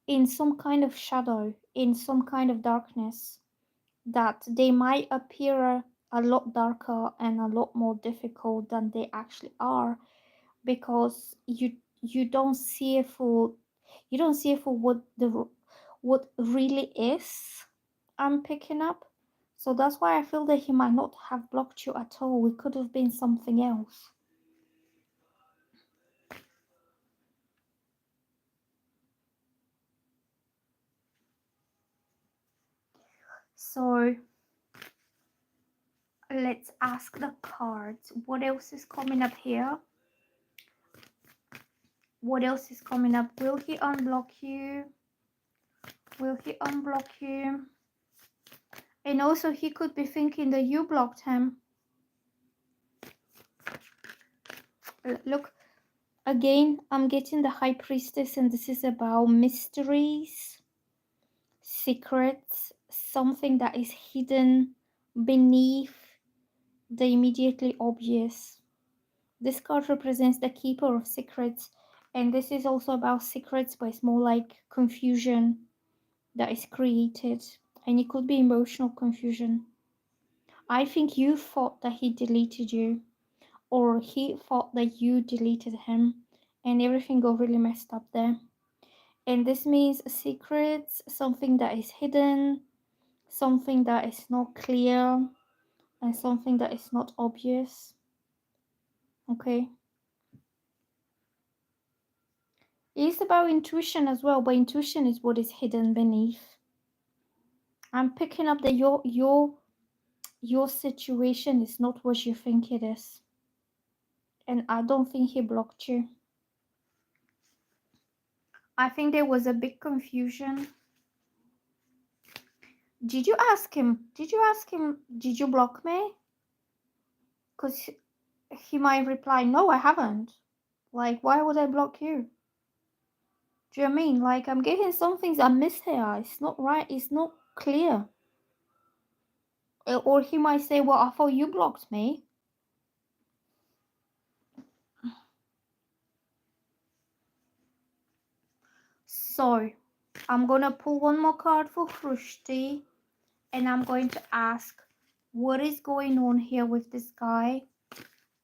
in some kind of shadow, in some kind of darkness, that they might appear a lot darker and a lot more difficult than they actually are, because you don't see it for what really is. I'm picking up. So that's why I feel that he might not have blocked you at all. It could have been something else. So let's ask the cards. What else is coming up here? What else is coming up? Will he unblock you? Will he unblock you? And also he could be thinking that you blocked him. Look, again, I'm getting the High Priestess, and this is about mysteries, secrets, something that is hidden beneath the immediately obvious. This card represents the Keeper of Secrets, and this is also about secrets, but it's more like confusion that is created, and it could be emotional confusion. I think you thought that he deleted you, or he thought that you deleted him, and everything got really messed up there. And this means secrets, something that is hidden, something that is not clear, and something that is not obvious. Okay. It's about intuition as well, but intuition is what is hidden beneath. I'm picking up that your situation is not what you think it is. And I don't think he blocked you. I think there was a big confusion. Did you ask him? Did you block me? Because he might reply, no, I haven't. Like, why would I block you? Do you know what I mean? Like, I'm getting some things I miss here. It's not right. It's not clear. Or he might say, well, I thought you blocked me. So, I'm going to pull one more card for Krushti. And I'm going to ask, what is going on here with this guy?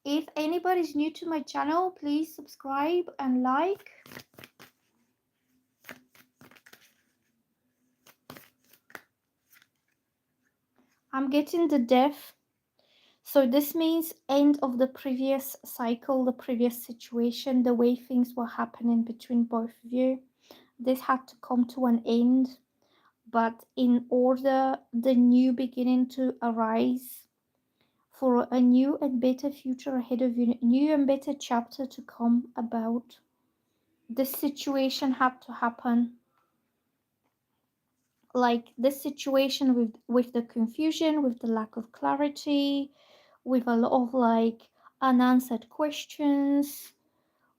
If anybody's new to my channel, please subscribe and like. I'm getting the death. So this means end of the previous cycle, the previous situation, the way things were happening between both of you. This had to come to an end. But in order the new beginning to arise, for a new and better future ahead of you, new and better chapter to come about, this situation had to happen. Like this situation with the confusion, with the lack of clarity, with a lot of like unanswered questions,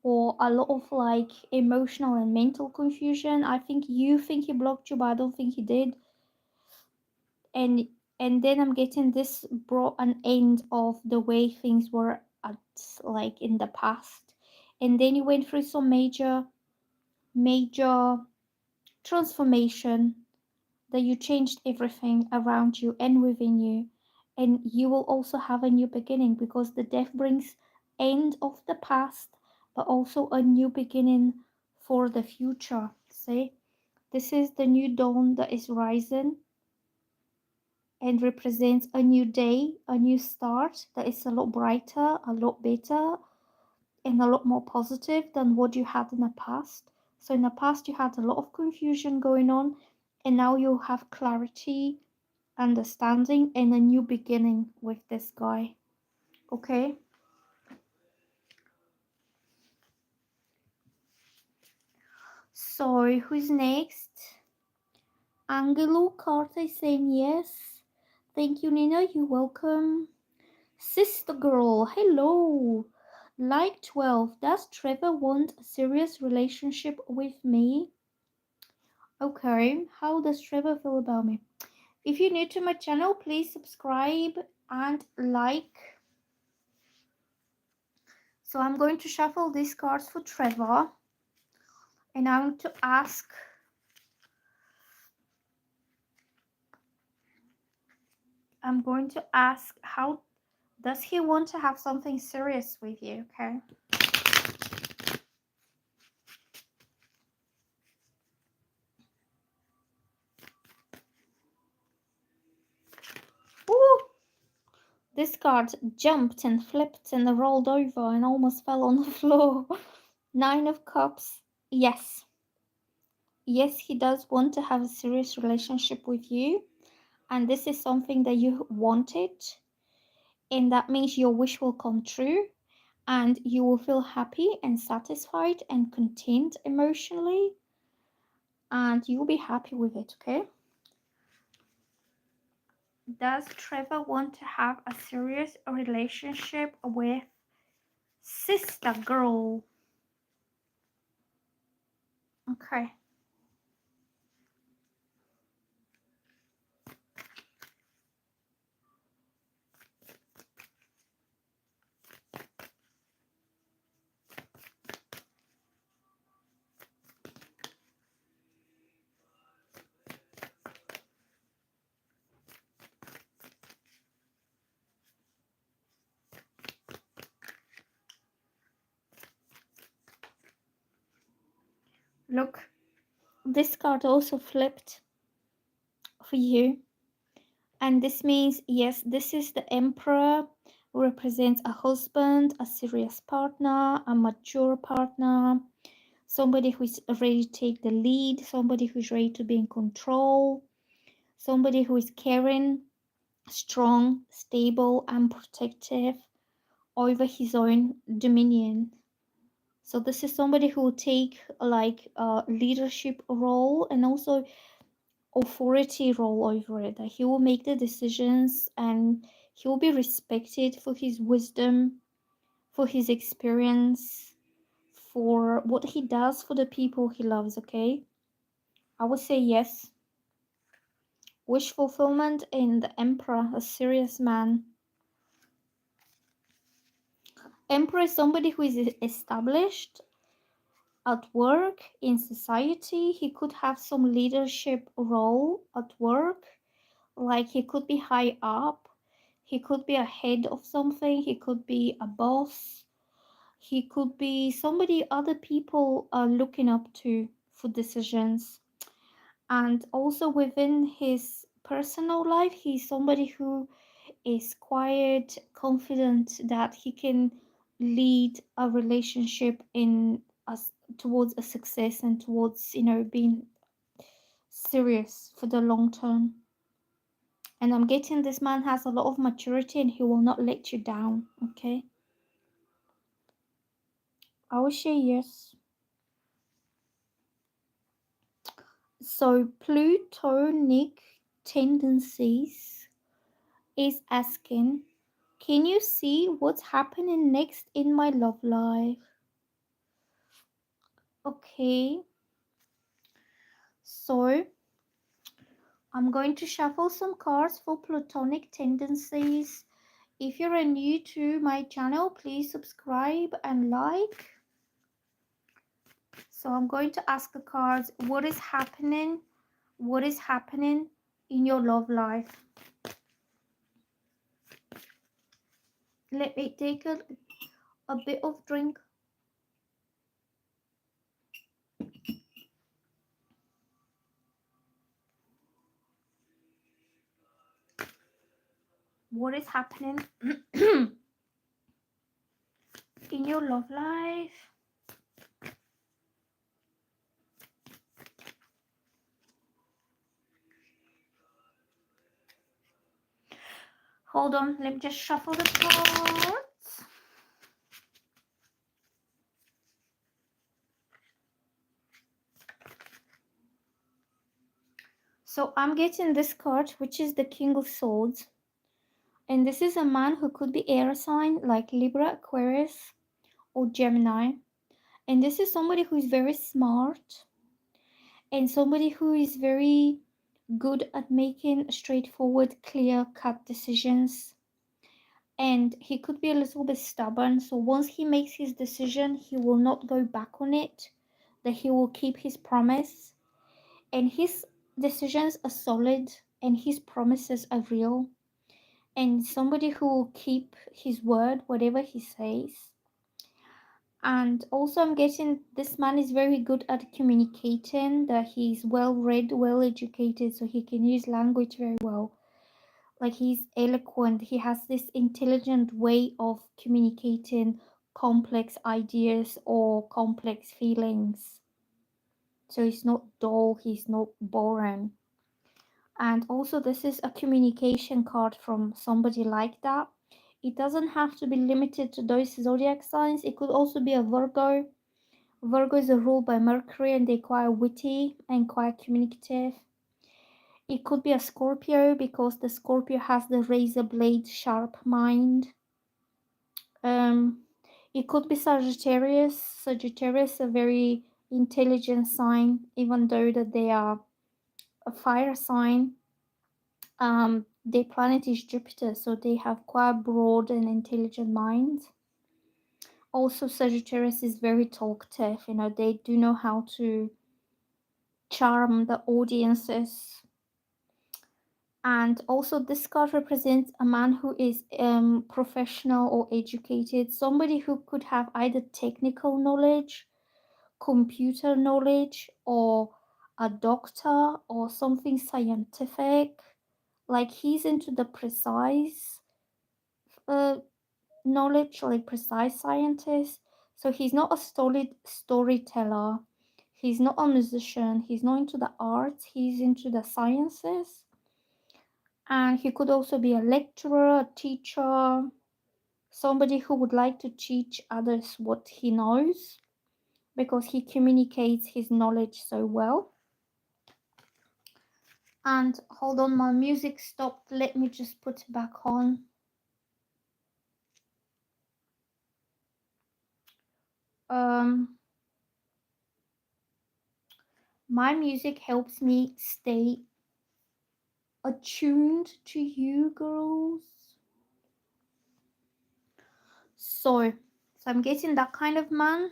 or a lot of like emotional and mental confusion. I think you think he blocked you, but I don't think he did. And then I'm getting this brought an end of the way things were at like in the past. And then you went through some major transformation, that you changed everything around you and within you, and you will also have a new beginning, because the death brings end of the past but also a new beginning for the future. See, this is the new dawn that is rising and represents a new day, a new start that is a lot brighter, a lot better, and a lot more positive than what you had in the past. So in the past you had a lot of confusion going on, and now you have clarity, understanding, and a new beginning with this guy. Okay? So who's next? Angelo Carter is saying yes. Thank you, Nina. You're welcome. Sister girl, hello. Like 12, does Trevor want a serious relationship with me? Okay, how does Trevor feel about me? If you're new to my channel, please subscribe and like. So I'm going to shuffle these cards for Trevor, and I want to ask how does he want to have something serious with you, okay? Ooh! This card jumped and flipped and rolled over and almost fell on the floor. Nine of Cups. Yes. Yes, he does want to have a serious relationship with you. And this is something that you wanted. And that means your wish will come true. And you will feel happy and satisfied and content emotionally. And you'll be happy with it, okay? Does Trevor want to have a serious relationship with Sister Girl? Okay. Look, this card also flipped for you. And this means, yes, this is the Emperor, who represents a husband, a serious partner, a mature partner, somebody who's ready to take the lead, somebody who's ready to be in control, somebody who is caring, strong, stable, and protective over his own dominion. So this is somebody who will take like a leadership role and also authority role over it. That he will make the decisions and he will be respected for his wisdom, for his experience, for what he does for the people he loves, okay? I would say yes. Wish fulfillment in the Emperor, a serious man. Emperor is somebody who is established at work, in society. He could have some leadership role at work, like he could be high up. He could be a head of something, he could be a boss, he could be somebody other people are looking up to for decisions. And also within his personal life, he's somebody who is quiet, confident that he can lead a relationship in us towards a success and towards, being serious for the long term. And I'm getting this man has a lot of maturity and he will not let you down. Okay, I will say yes. So Plutonic tendencies is asking, can you see what's happening next in my love life? Okay, so I'm going to shuffle some cards for Plutonic tendencies. If you're new to my channel, please subscribe and like. So I'm going to ask the cards, what is happening? What is happening in your love life? Let me take a bit of drink. What is happening in your love life? Hold on, let me just shuffle the cards. So I'm getting this card, which is the King of Swords. And this is a man who could be air sign like Libra, Aquarius, or Gemini. And this is somebody who is very smart and somebody who is very good at making straightforward, clear-cut decisions. And he could be a little bit stubborn. So once he makes his decision, he will not go back on it, that he will keep his promise. And his decisions are solid and his promises are real. And somebody who will keep his word, whatever he says. And also I'm getting this man is very good at communicating, that he's well read, well educated, so he can use language very well. Like he's eloquent, he has this intelligent way of communicating complex ideas or complex feelings. So he's not dull, he's not boring. And also this is a communication card from somebody like that. It doesn't have to be limited to those zodiac signs. It could also be a Virgo. Virgos are ruled by Mercury and they're quite witty and quite communicative. It could be a Scorpio because the Scorpio has the razor blade sharp mind. It could be Sagittarius. Sagittarius is a very intelligent sign, even though that they are a fire sign. Their planet is Jupiter, so they have quite broad and intelligent minds. Also, Sagittarius is very talkative. They do know how to charm the audiences. And also, this card represents a man who is professional or educated, somebody who could have either technical knowledge, computer knowledge, or a doctor or something scientific. Like he's into the precise knowledge, like precise scientist. So he's not a solid storyteller. He's not a musician. He's not into the arts. He's into the sciences. And he could also be a lecturer, a teacher, somebody who would like to teach others what he knows because he communicates his knowledge so well. And hold on, my music stopped. Let me just put it back on. My music helps me stay attuned to you girls. So I'm getting that kind of man,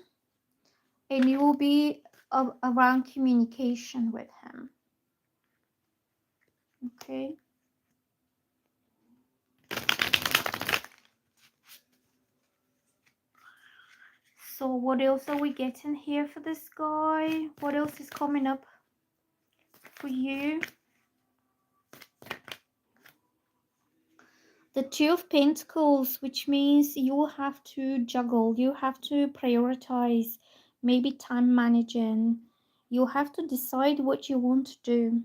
and you will be around communication with him. Okay. So what else are we getting here for this guy? What else is coming up for you? The Two of Pentacles, which means you will have to juggle, you have to prioritize, maybe time managing. You have to decide what you want to do.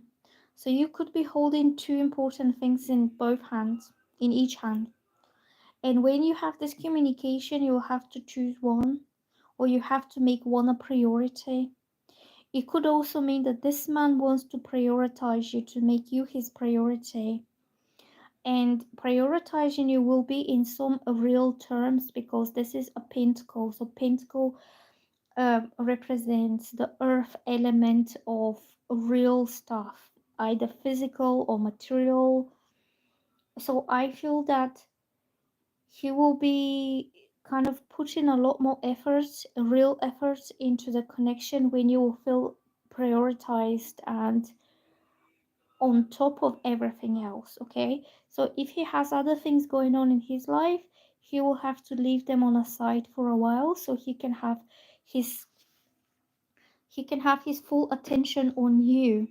So you could be holding two important things in both hands, in each hand. And when you have this communication, you'll have to choose one, or you have to make one a priority. It could also mean that this man wants to prioritize you, to make you his priority. And prioritizing you will be in some real terms, because this is a pentacle. So pentacle represents the earth element of real stuff, either physical or material. So I feel that he will be kind of putting a lot more effort, real effort, into the connection when you will feel prioritized and on top of everything else. Okay, so if he has other things going on in his life, he will have to leave them on a side for a while, so he can have his full attention on you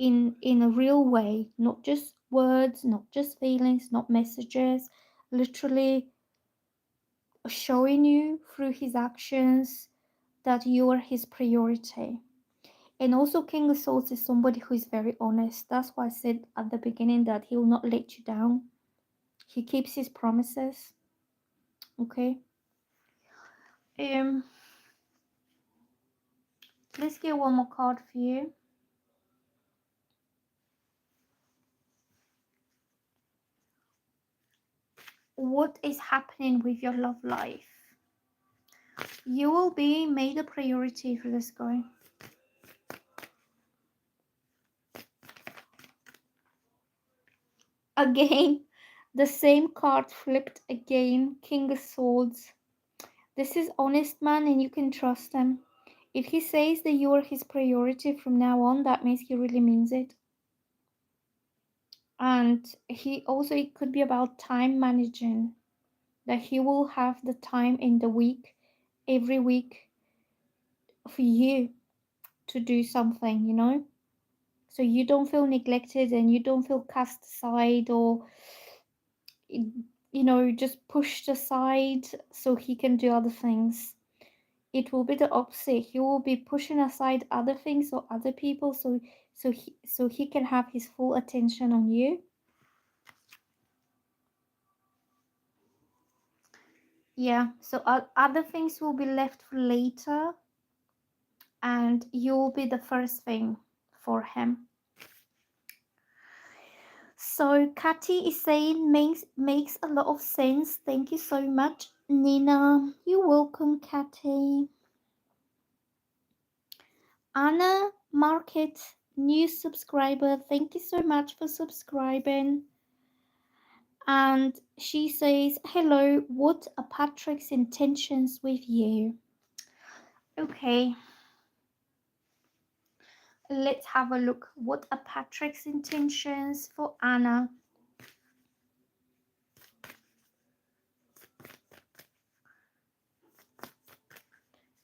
in a real way, not just words, not just feelings, not messages, literally showing you through his actions that you are his priority. And also King of Swords is somebody who is very honest. That's why I said at the beginning that he will not let you down. He keeps his promises. Okay. Let's get one more card for you. What is happening with your love life? You will be made a priority for this guy. Again, the same card flipped again. King of Swords. This is honest man, and you can trust him. If he says that you are his priority from now on, that means he really means it. And he also, it could be about time managing, that he will have the time in the week, every week, for you to do something, you know, so you don't feel neglected and you don't feel cast aside, or you know, just pushed aside so he can do other things. It will be the opposite. He will be pushing aside other things or other people, so he can have his full attention on you. Yeah, so other things will be left for later, and you'll be the first thing for him. So Cathy is saying makes a lot of sense. Thank you so much, Nina. You're welcome, Cathy. Anna Market, new subscriber. Thank you so much for subscribing. And she says, hello, what are Patrick's intentions with you? Okay. Let's have a look. What are Patrick's intentions for Anna?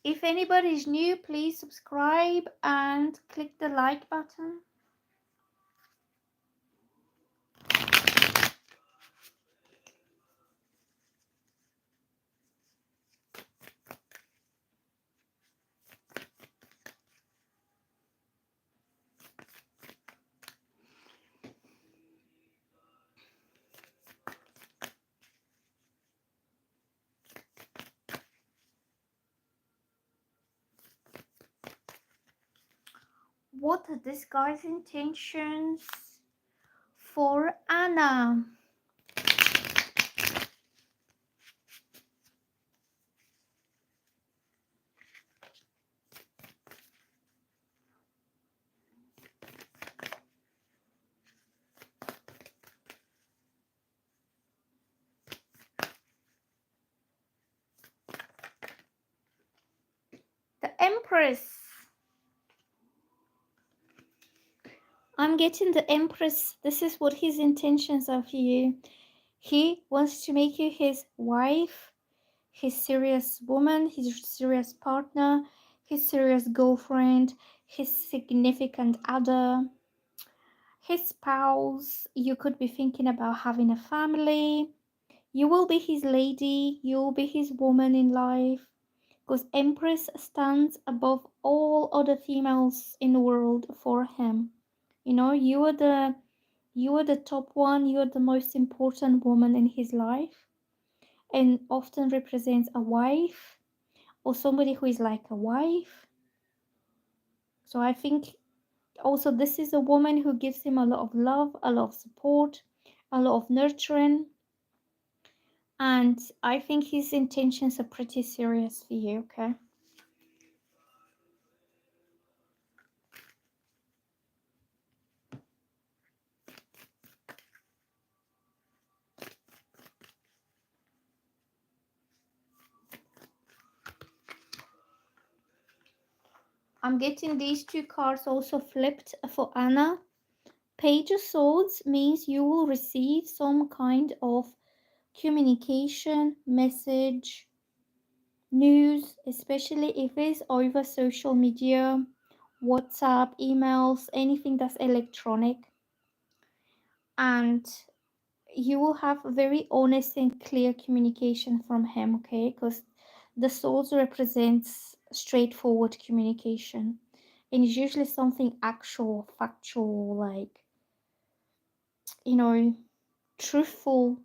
If anybody is new, please subscribe and click the like button. What are this guy's intentions for Anna? The Empress. I'm getting the Empress. This is what his intentions are for you. He wants to make you his wife. his serious woman, his serious partner, his serious girlfriend, his significant other, his spouse. You could be thinking about having a family. You will be his lady, you'll be his woman in life. Because Empress stands above all other females in the world for him. You know, you are the top one, you are the most important woman in his life, and often represents a wife or somebody who is like a wife. So I think also this is a woman who gives him a lot of love, a lot of support, a lot of nurturing. And I think his intentions are pretty serious for you, okay? I'm getting these two cards also flipped for Anna. Page of Swords means you will receive some kind of communication, message, news, especially if it's over social media, WhatsApp, emails, anything that's electronic. And you will have very honest and clear communication from him, okay? Because the swords represents straightforward communication. And it's usually something actual, factual, like, you know, truthful.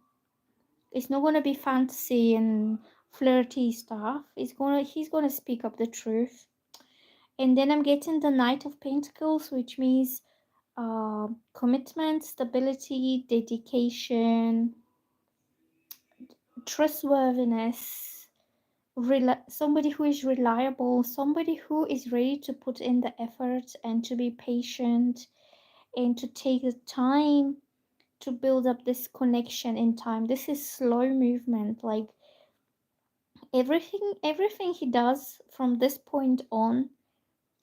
It's not gonna be fantasy and flirty stuff. He's gonna speak up the truth. And then I'm getting the Knight of Pentacles, which means commitment, stability, dedication, trustworthiness, somebody who is reliable, somebody who is ready to put in the effort and to be patient and to take the time to build up this connection in time. This is slow movement. Like everything he does from this point on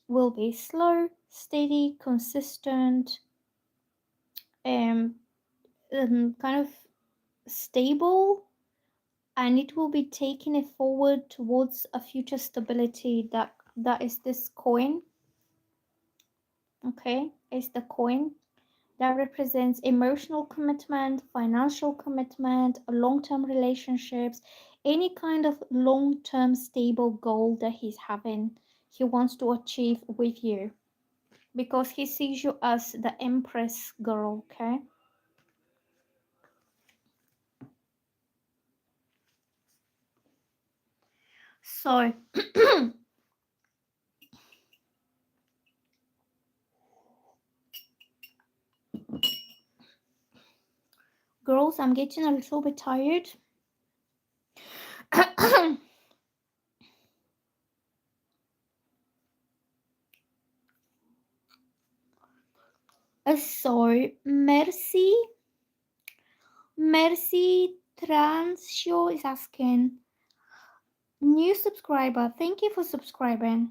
will be slow, steady, consistent, um, kind of stable, and it will be taking it forward towards a future stability. That is this coin. Okay, is the coin that represents emotional commitment, financial commitment, long-term relationships, any kind of long-term stable goal that he's having, he wants to achieve with you, because he sees you as the Empress girl, okay? So girls, I'm getting a little bit tired. So Mercy Transio is asking, new subscriber, thank you for subscribing.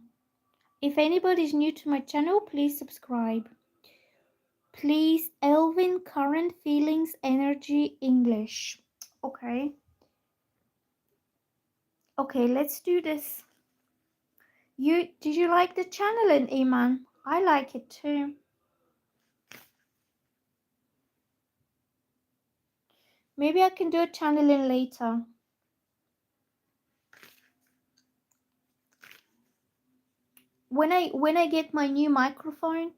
If anybody is new to my channel, please subscribe. Please, Elvin, current feelings, energy, English. Okay. Okay, let's do this. Did you like the channeling, Iman? I like it too. Maybe I can do a channeling later. When I get my new microphone,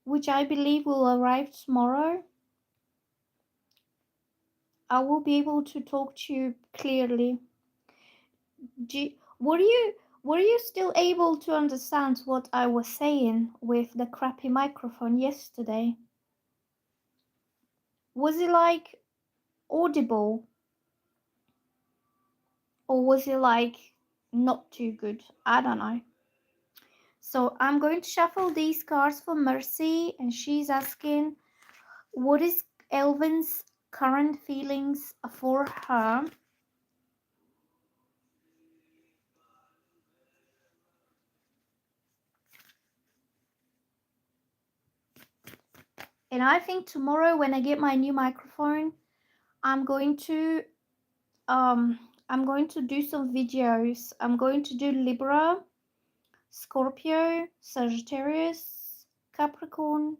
which I believe will arrive tomorrow, I will be able to talk to you clearly. Were you still able to understand what I was saying with the crappy microphone yesterday? Was it like audible, or was it like not too good? I don't know. So I'm going to shuffle these cards for Mercy, and she's asking, what is Elvin's current feelings for her? And I think tomorrow when I get my new microphone, I'm going to I'm going to do some videos. I'm going to do Libra, Scorpio, Sagittarius, Capricorn.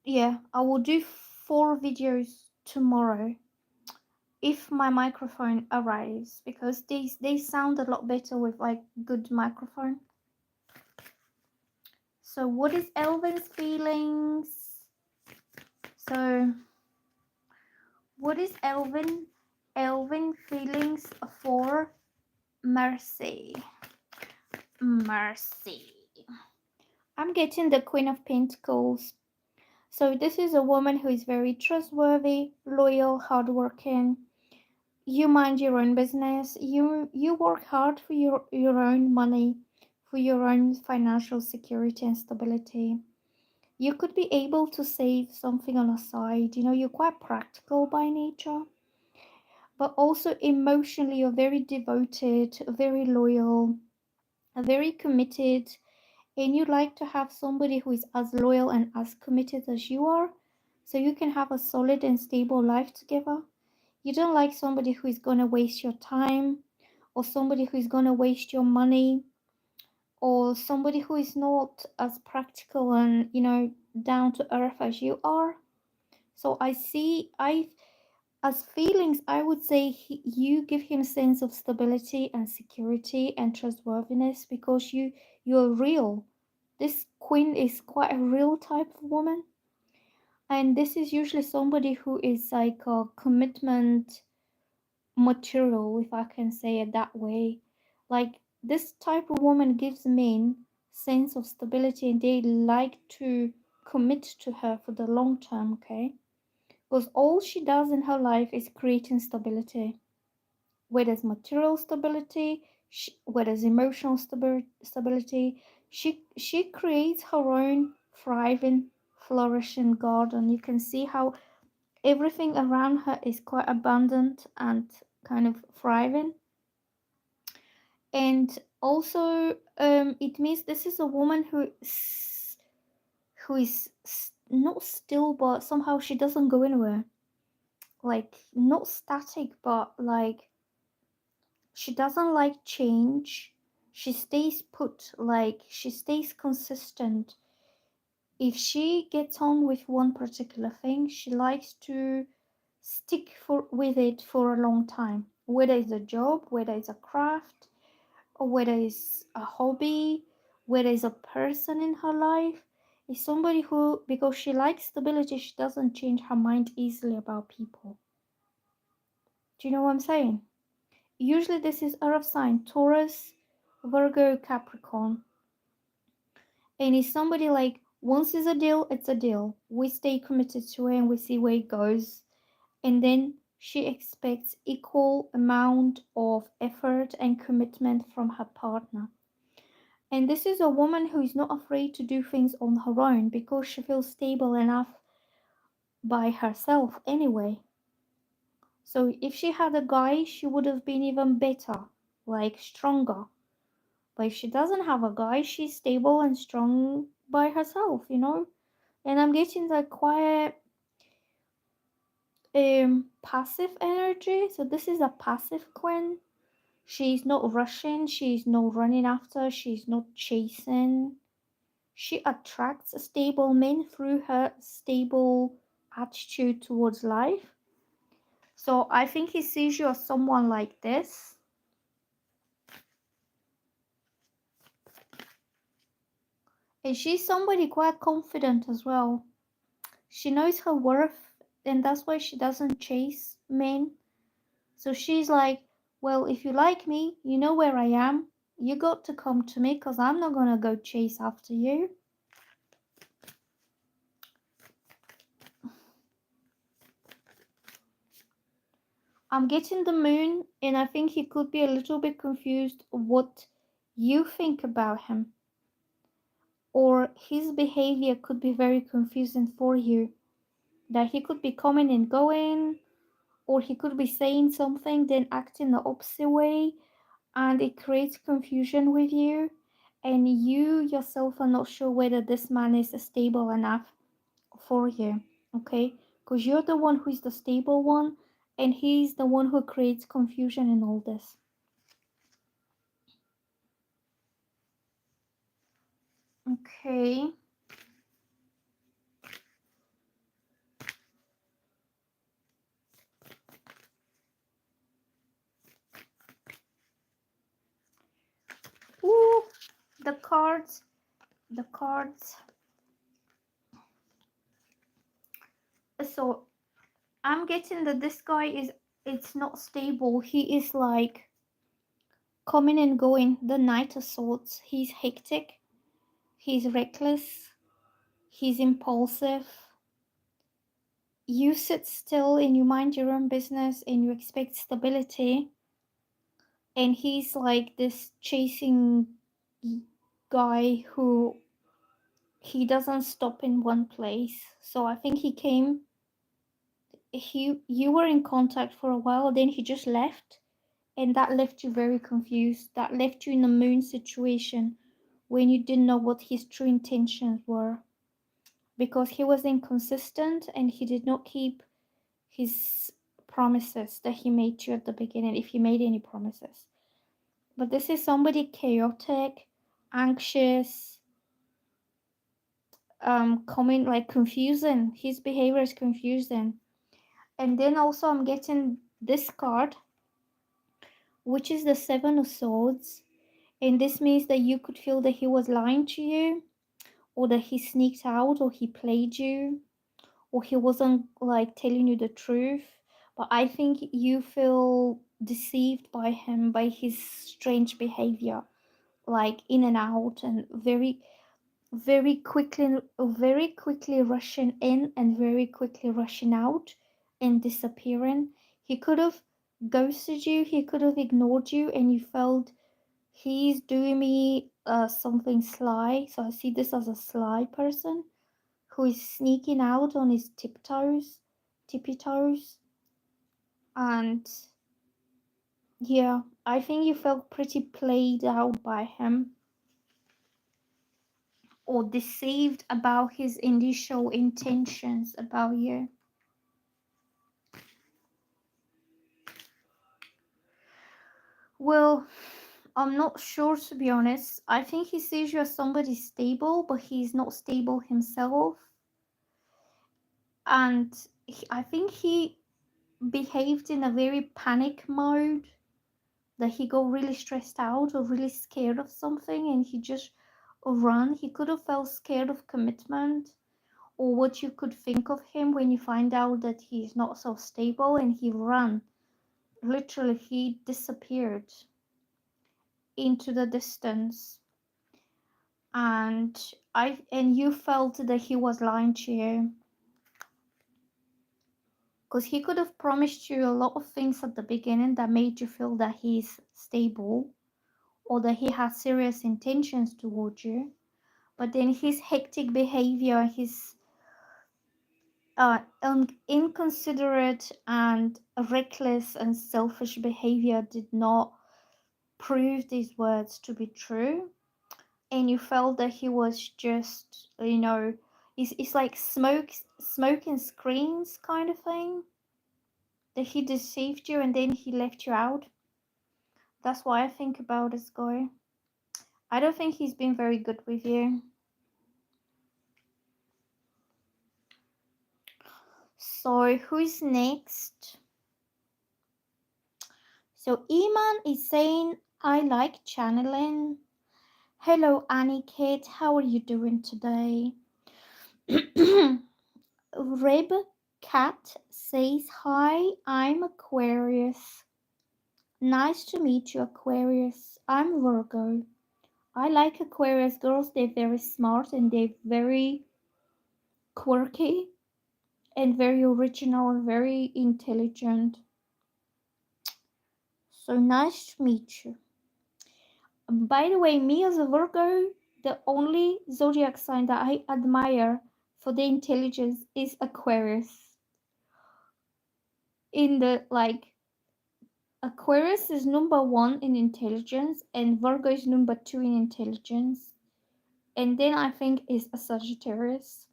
Yeah, I will do 4 videos tomorrow if my microphone arrives, because they sound a lot better with like good microphone. So what is Elvin's feelings? So what is Elvin feelings for Mercy? Mercy. I'm getting the Queen of Pentacles. So this is a woman who is very trustworthy, loyal, hardworking. You mind your own business. You work hard for your own money, for your own financial security and stability. You could be able to save something on a side. You know, you're quite practical by nature, but also emotionally you're very devoted, very loyal, very committed, and you like to have somebody who is as loyal and as committed as you are, so you can have a solid and stable life together. You don't like somebody who is going to waste your time, or somebody who is going to waste your money, or somebody who is not as practical and, you know, down to earth as you are. So as feelings, I would say you give him a sense of stability and security and trustworthiness, because you're real. This queen is quite a real type of woman, and this is usually somebody who is like a commitment material, if I can say it that way. Like, this type of woman gives men sense of stability, and they like to commit to her for the long term, okay? Because all she does in her life is creating stability, whether it's material stability, whether it's emotional stability. She creates her own thriving, flourishing garden. You can see how everything around her is quite abundant and kind of thriving. And also, it means this is a woman who is not still, but somehow she doesn't go anywhere. Like, not static, but like she doesn't like change. She stays put, like she stays consistent. If she gets on with one particular thing, she likes to stick with it for a long time. Whether it's a job, whether it's a craft, or whether it's a hobby, whether it's a person in her life. Is somebody who, because she likes stability, she doesn't change her mind easily about people. Do you know what I'm saying? Usually this is earth sign, Taurus, Virgo, Capricorn. And it's somebody like, once it's a deal, it's a deal. We stay committed to it and we see where it goes. And then she expects equal amount of effort and commitment from her partner. And this is a woman who is not afraid to do things on her own, because she feels stable enough by herself anyway. So if she had a guy, she would have been even better, like stronger. But if she doesn't have a guy, she's stable and strong by herself, you know? And I'm getting like quiet passive energy. So this is a passive queen. She's not rushing, she's not running after, she's not chasing. She attracts stable men through her stable attitude towards life. So I think he sees you as someone like this. And she's somebody quite confident as well. She knows her worth, and that's why she doesn't chase men. So she's like, well, if you like me, you know where I am. You got to come to me, because I'm not going to go chase after you. I'm getting the moon, and I think he could be a little bit confused what you think about him. Or his behavior could be very confusing for you. That he could be coming and going, or he could be saying something then acting the opposite way, and it creates confusion with you, and you yourself are not sure whether this man is stable enough for you, okay? Because you're the one who is the stable one, and he's the one who creates confusion in all this. Okay. Ooh, the cards. The cards. So I'm getting that this guy is, it's not stable. He is like coming and going. The Knight of Swords. He's hectic. He's reckless. He's impulsive. You sit still and you mind your own business and you expect stability. And he's like this chasing guy who he doesn't stop in one place. So I think you were in contact for a while, then he just left, and that left you very confused. That left you in a moon situation when you didn't know what his true intentions were, because he was inconsistent and he did not keep his promises that he made to you at the beginning, if he made any promises. But this is somebody chaotic, anxious, coming like confusing. His behavior is confusing. And then also I'm getting this card, which is the Seven of Swords. And this means that you could feel that he was lying to you, or that he sneaked out, or he played you, or he wasn't like telling you the truth. But I think you feel deceived by him, by his strange behavior, like in and out, and very quickly rushing in and very quickly rushing out and disappearing. He could have ghosted you, he could have ignored you, and you felt he's doing me something sly. So I see this as a sly person who is sneaking out on his tippy toes. And yeah, I think you felt pretty played out by him, or deceived about his initial intentions about you. Well, I'm not sure, to be honest. I think he sees you as somebody stable, but he's not stable himself. And I think he behaved in a very panic mode, that he got really stressed out or really scared of something and he just run. He could have felt scared of commitment, or what you could think of him when you find out that he's not so stable, and he ran. Literally, he disappeared into the distance. And you felt that he was lying to you, because he could have promised you a lot of things at the beginning that made you feel that he's stable, or that he has serious intentions towards you. But then his hectic behavior, his inconsiderate and reckless and selfish behavior did not prove these words to be true. And you felt that he was just, it's like smoke and screens kind of thing, that he deceived you and then he left you out. That's what I think about this guy. I don't think he's been very good with you. So who's next? So Iman is saying, I like channeling. Hello Annie Kate, how are you doing today? Reb Cat says, hi, I'm Aquarius. Nice to meet you, Aquarius. I'm Virgo. I like Aquarius girls. They're very smart and they're very quirky and very original and very intelligent. So nice to meet you. By the way, me as a Virgo, the only zodiac sign that I admire for their intelligence is Aquarius. In the Aquarius is number 1 in intelligence, and Virgo is number 2 in intelligence, and then I think is a Sagittarius.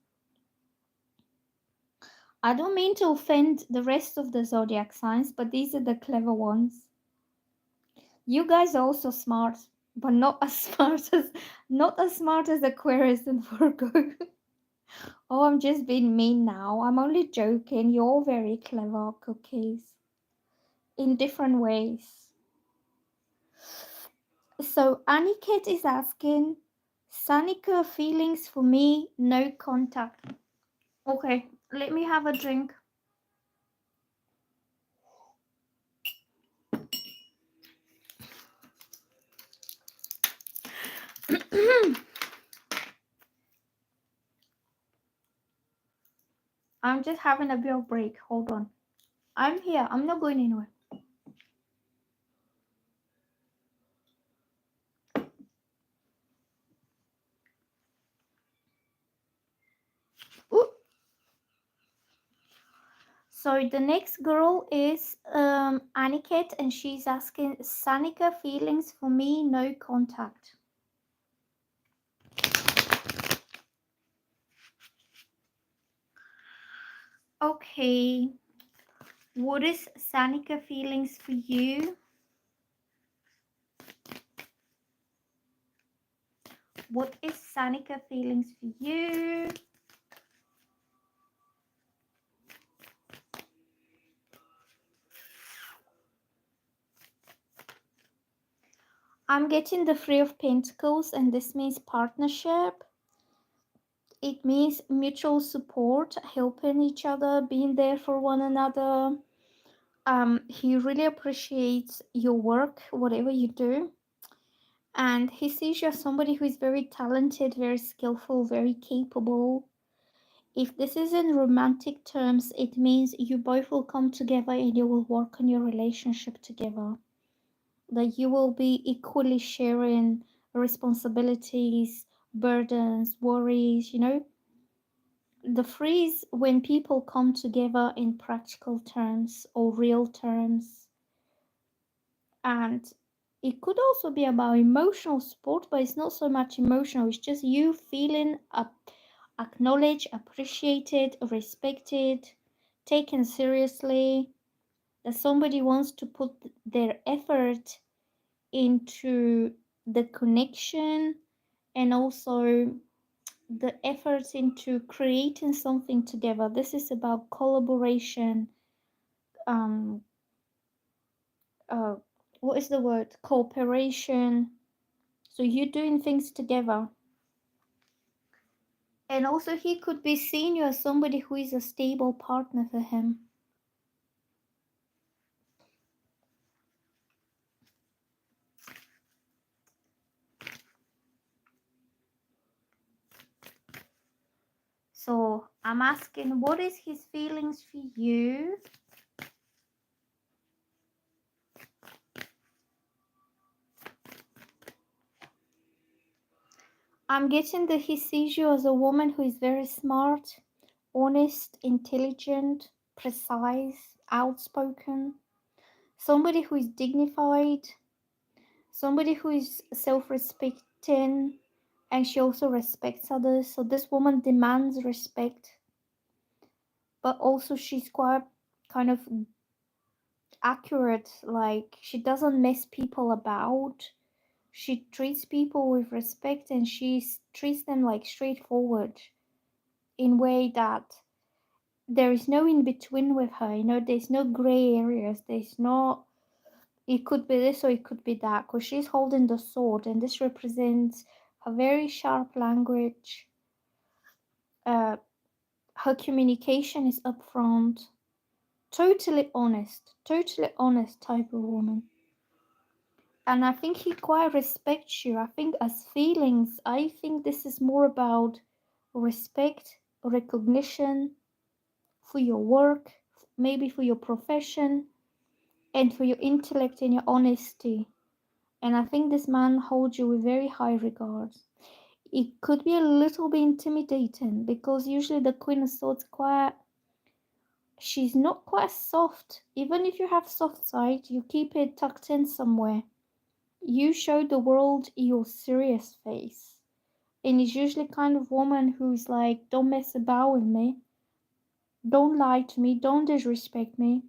I don't mean to offend the rest of the zodiac signs, but these are the clever ones. You guys are also smart, but not as smart as Aquarius and Virgo. Oh, I'm just being mean now. I'm only joking. You're all very clever cookies in different ways. So Aniket is asking, Sanika, feelings for me, no contact. Okay, let me have a drink. I'm just having a bit of break. Hold on. I'm here. I'm not going anywhere. Ooh. So the next girl is Aniket, and she's asking, Sanika, feelings for me, no contact. Okay. What is Sanika feelings for you? What is Sanika feelings for you? I'm getting the Three of Pentacles, and this means partnership. It means mutual support, helping each other, being there for one another. He really appreciates your work, whatever you do. And he sees you as somebody who is very talented, very skillful, very capable. If this is in romantic terms, it means you both will come together and you will work on your relationship together. That you will be equally sharing responsibilities, burdens, worries, The phrase when people come together in practical terms or real terms. And it could also be about emotional support, but it's not so much emotional, it's just you feeling acknowledged, appreciated, respected, taken seriously, that somebody wants to put their effort into the connection, and also the efforts into creating something together. This is about collaboration. um uh what is the word? Cooperation. So you're doing things together. And also he could be seeing you as somebody who is a stable partner for him. So I'm asking, what is his feelings for you? I'm getting that he sees you as a woman who is very smart, honest, intelligent, precise, outspoken, somebody who is dignified, somebody who is self-respecting, and she also respects others. So this woman demands respect, but also she's quite kind of accurate. Like, she doesn't mess people about. She treats people with respect, and she treats them like straightforward, in way that there is no in between with her. There's no gray areas. There's no, it could be this or it could be that, because she's holding the sword, and this represents a very sharp language. uh Her communication is upfront, totally honest type of woman. And I think he quite respects you. I think as feelings, I think this is more about respect, recognition for your work, maybe for your profession, and for your intellect and your honesty. And I think this man holds you with very high regard. It could be a little bit intimidating, because usually the Queen of Swords she's not quite soft. Even if you have soft side, you keep it tucked in somewhere. You show the world your serious face. And it's usually kind of woman who's like, don't mess about with me. Don't lie to me. Don't disrespect me.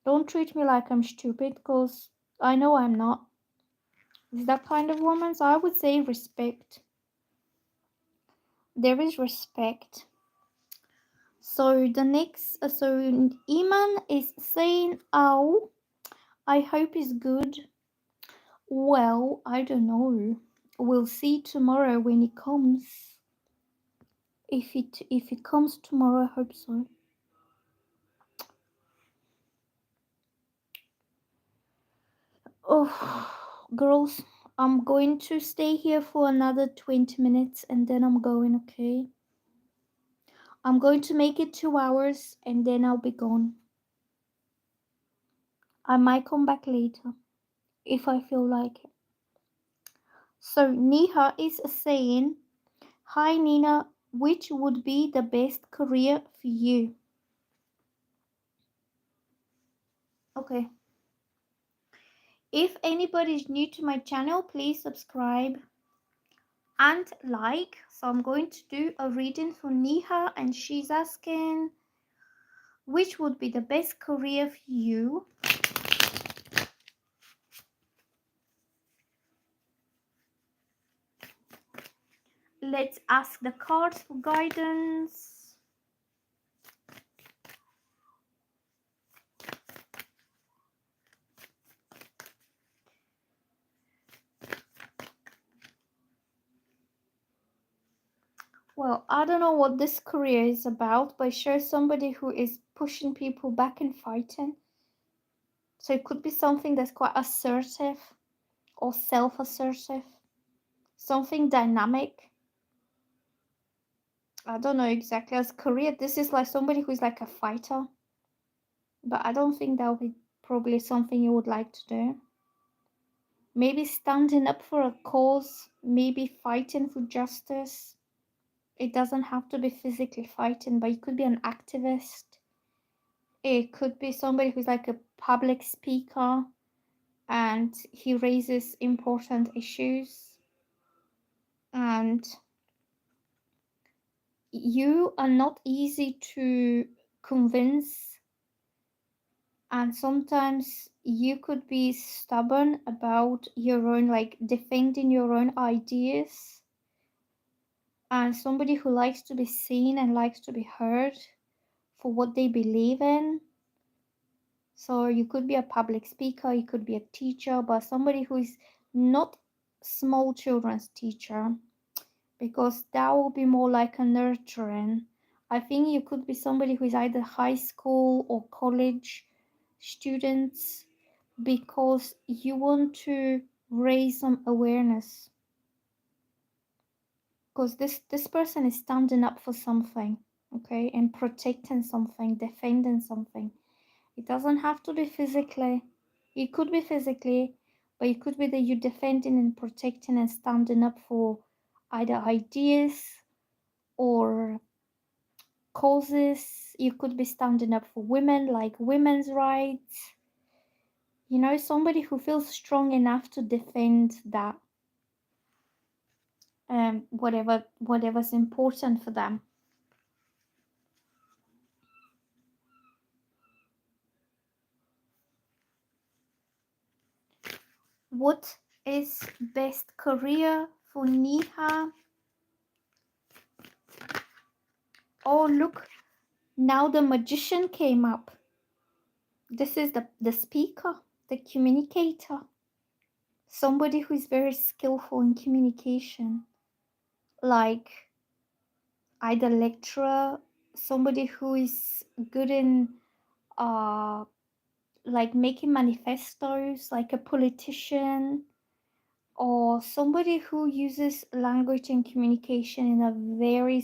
Don't treat me like I'm stupid, because I know I'm not. Is that kind of woman? So I would say respect. There is respect. So the next, so Iman is saying, "Oh, I hope it's good." Well, I don't know. We'll see tomorrow when it comes. If it comes tomorrow, I hope so. Oh, girls, I'm going to stay here for another 20 minutes and then I'm going, okay? I'm going to make it 2 hours and then I'll be gone. I might come back later if I feel like it. So Niha is saying, "Hi Nina, which would be the best career for you?" Okay. If anybody is new to my channel, please subscribe and like. So I'm going to do a reading for Niha, and she's asking, which would be the best career for you? Let's ask the cards for guidance. Well, I don't know what this career is about, but it shows somebody who is pushing people back and fighting. So it could be something that's quite assertive or self-assertive, something dynamic. I don't know exactly. As career, this is like somebody who is like a fighter, but I don't think that would be probably something you would like to do. Maybe standing up for a cause, maybe fighting for justice. It doesn't have to be physically fighting, but you could be an activist. It could be somebody who's like a public speaker and he raises important issues. And you are not easy to convince, and sometimes you could be stubborn about your own, like defending your own ideas, and somebody who likes to be seen and likes to be heard for what they believe in. So you could be a public speaker, you could be a teacher, but somebody who is not small children's teacher, because that will be more like a nurturing. I think you could be somebody who is either high school or college students, because you want to raise some awareness, because this person is standing up for something, okay, and protecting something, defending something. It doesn't have to be physically. It could be physically, but it could be that you're defending and protecting and standing up for either ideas or causes. You could be standing up for women, like women's rights. You know, somebody who feels strong enough to defend that, whatever's important for them. What is best career for Niha? Oh, look, now the magician came up. This is the speaker, the communicator, somebody who is very skillful in communication, like either lecturer, somebody who is good in uh like making manifestos, like a politician, or somebody who uses language and communication in a very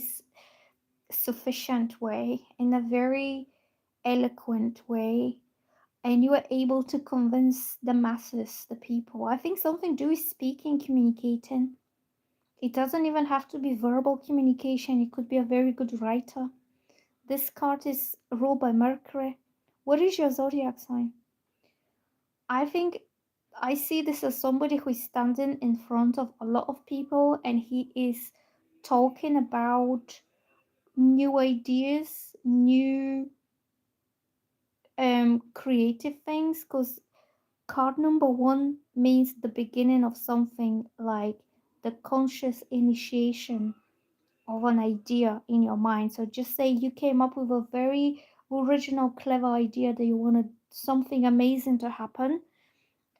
sufficient way, in a very eloquent way, and you are able to convince the masses, the people. I think something to do with speaking, communicating. It doesn't even have to be verbal communication. It could be a very good writer. This card is ruled by Mercury. What is your zodiac sign? I think I see this as somebody who is standing in front of a lot of people and he is talking about new ideas, new creative things, because card number one means the beginning of something, like the conscious initiation of an idea in your mind. So just say you came up with a very original, clever idea that you wanted something amazing to happen,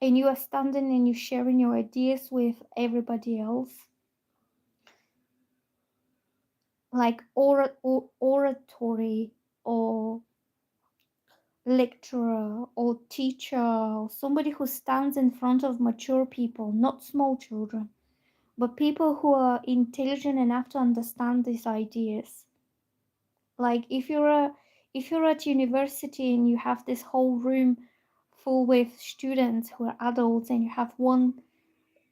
and you are standing and you're sharing your ideas with everybody else, like oratory or lecturer or teacher or somebody who stands in front of mature people, not small children, but people who are intelligent enough to understand these ideas. Like if you're at university and you have this whole room full with students who are adults, and you have one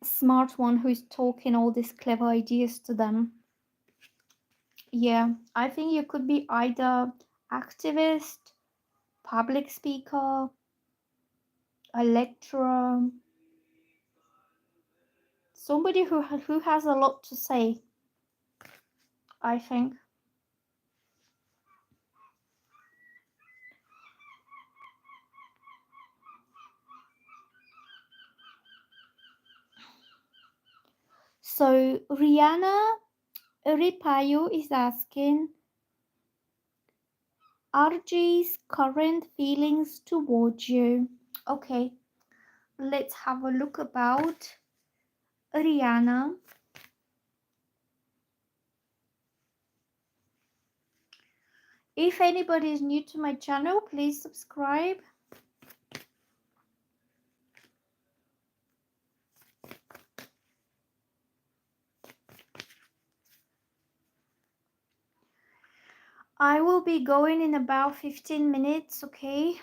smart one who's talking all these clever ideas to them. Yeah, I think you could be either activist, public speaker, a lecturer, somebody who has a lot to say, I think. So Rihanna Ripayo is asking RJ's current feelings towards you. Okay, let's have a look about Rihanna. If anybody is new to my channel, please subscribe. I will be going in about 15 minutes, okay?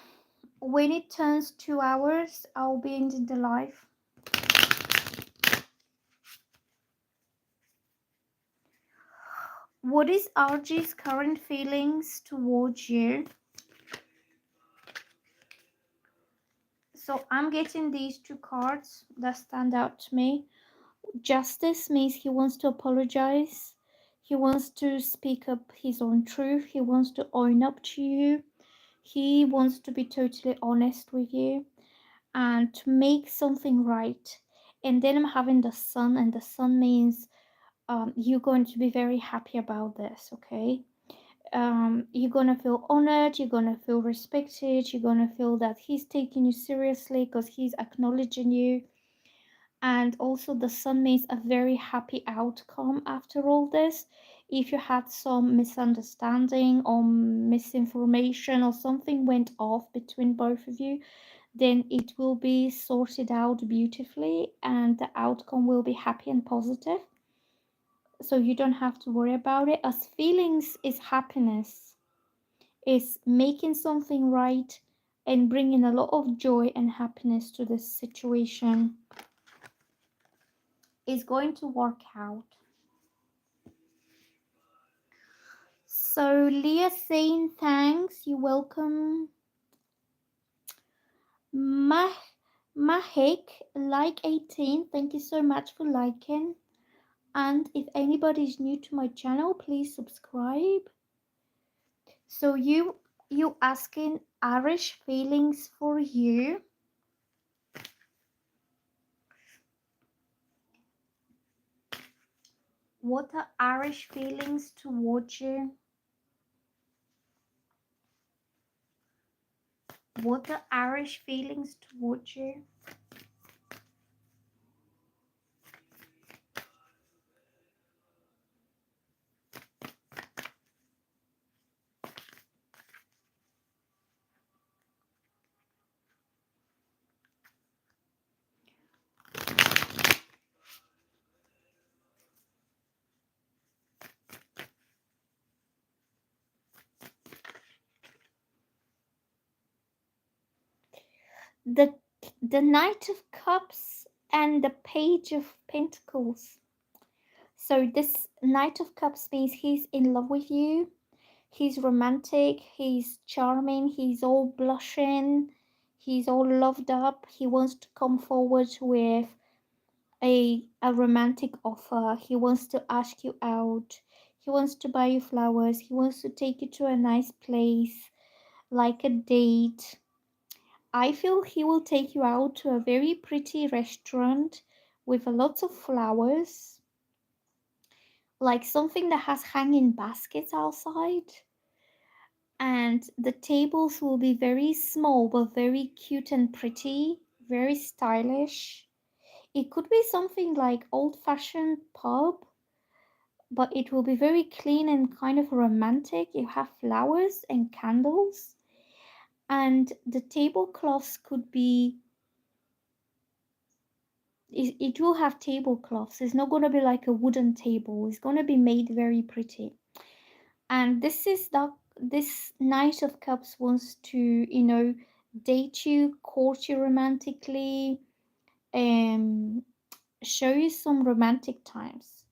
When it turns 2 hours, I'll be ending the live. What is RG's current feelings towards you? So I'm getting these two cards that stand out to me. Justice means he wants to apologize. He wants to speak up his own truth. He wants to own up to you. He wants to be totally honest with you and to make something right. And then I'm having the sun, and the sun means you're going to be very happy about this, okay? You're gonna feel honored, you're gonna feel respected, you're gonna feel that he's taking you seriously because he's acknowledging you. And also the sun means a very happy outcome after all this. If you had some misunderstanding or misinformation or something went off between both of you, then it will be sorted out beautifully and the outcome will be happy and positive. So you don't have to worry about it, as feelings is happiness, is making something right and bringing a lot of joy and happiness to this situation. Is going to work out. So Leah saying thanks, you're welcome. Mahek, like 18, thank you so much for liking. And if anybody is new to my channel, please subscribe. So you asking Irish feelings for you. What are Irish feelings towards you? What are Irish feelings towards you? The Knight of Cups and the Page of Pentacles. So this Knight of Cups means he's in love with you. He's romantic, he's charming, he's all blushing, he's all loved up. He wants to come forward with a romantic offer. He wants to ask you out. He wants to buy you flowers. He wants to take you to a nice place, like a date. I feel he will take you out to a very pretty restaurant with a lots of flowers, like something that has hanging baskets outside. And the tables will be very small but very cute and pretty, very stylish. It could be something like old-fashioned pub, but it will be very clean and kind of romantic. You have flowers and candles, and the tablecloths could be it will have tablecloths. It's not going to be like a wooden table. It's going to be made very pretty. And this Knight of Cups wants to, date you, court you romantically, um, show you some romantic times.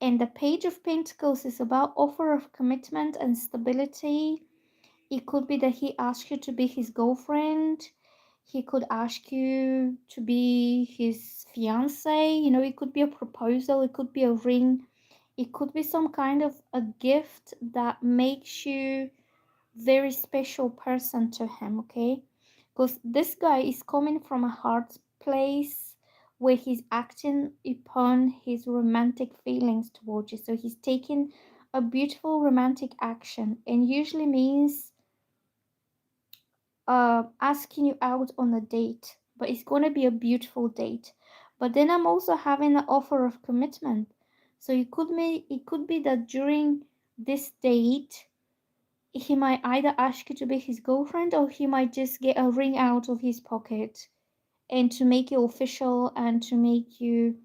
And the Page of Pentacles is about offer of commitment and stability. It could be that he asks you to be his girlfriend. He could ask you to be his fiance. It could be a proposal. It could be a ring. It could be some kind of a gift that makes you very special person to him, okay? Because this guy is coming from a hard place where he's acting upon his romantic feelings towards you. So he's taking a beautiful romantic action, and usually means asking you out on a date, but it's going to be a beautiful date. But then I'm also having an offer of commitment. So it could be that during this date he might either ask you to be his girlfriend, or he might just get a ring out of his pocket and to make it official, and to make it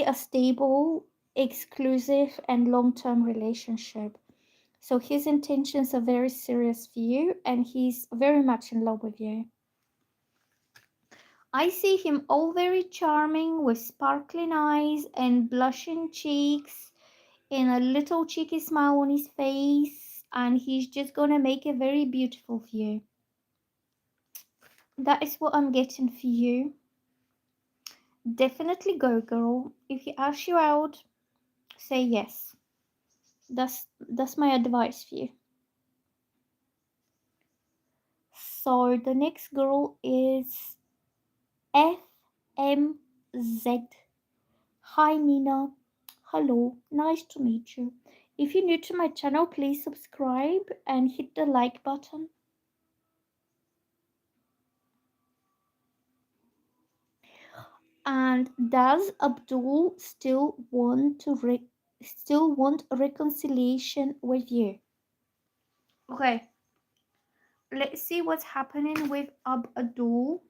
a stable, exclusive and long-term relationship. So his intentions are very serious for you, and he's very much in love with you. I see him all very charming with sparkling eyes and blushing cheeks and a little cheeky smile on his face, and he's just gonna make it very beautiful for you. That is what I'm getting for you. Definitely go, girl. If he asks you out, say yes. That's my advice for you. So the next girl is FMZ. Hi Nina. Hello, nice to meet you. If you're new to my channel, please subscribe and hit the like button. And does Abdul still want a reconciliation with you? Okay, let's see what's happening with Abdul.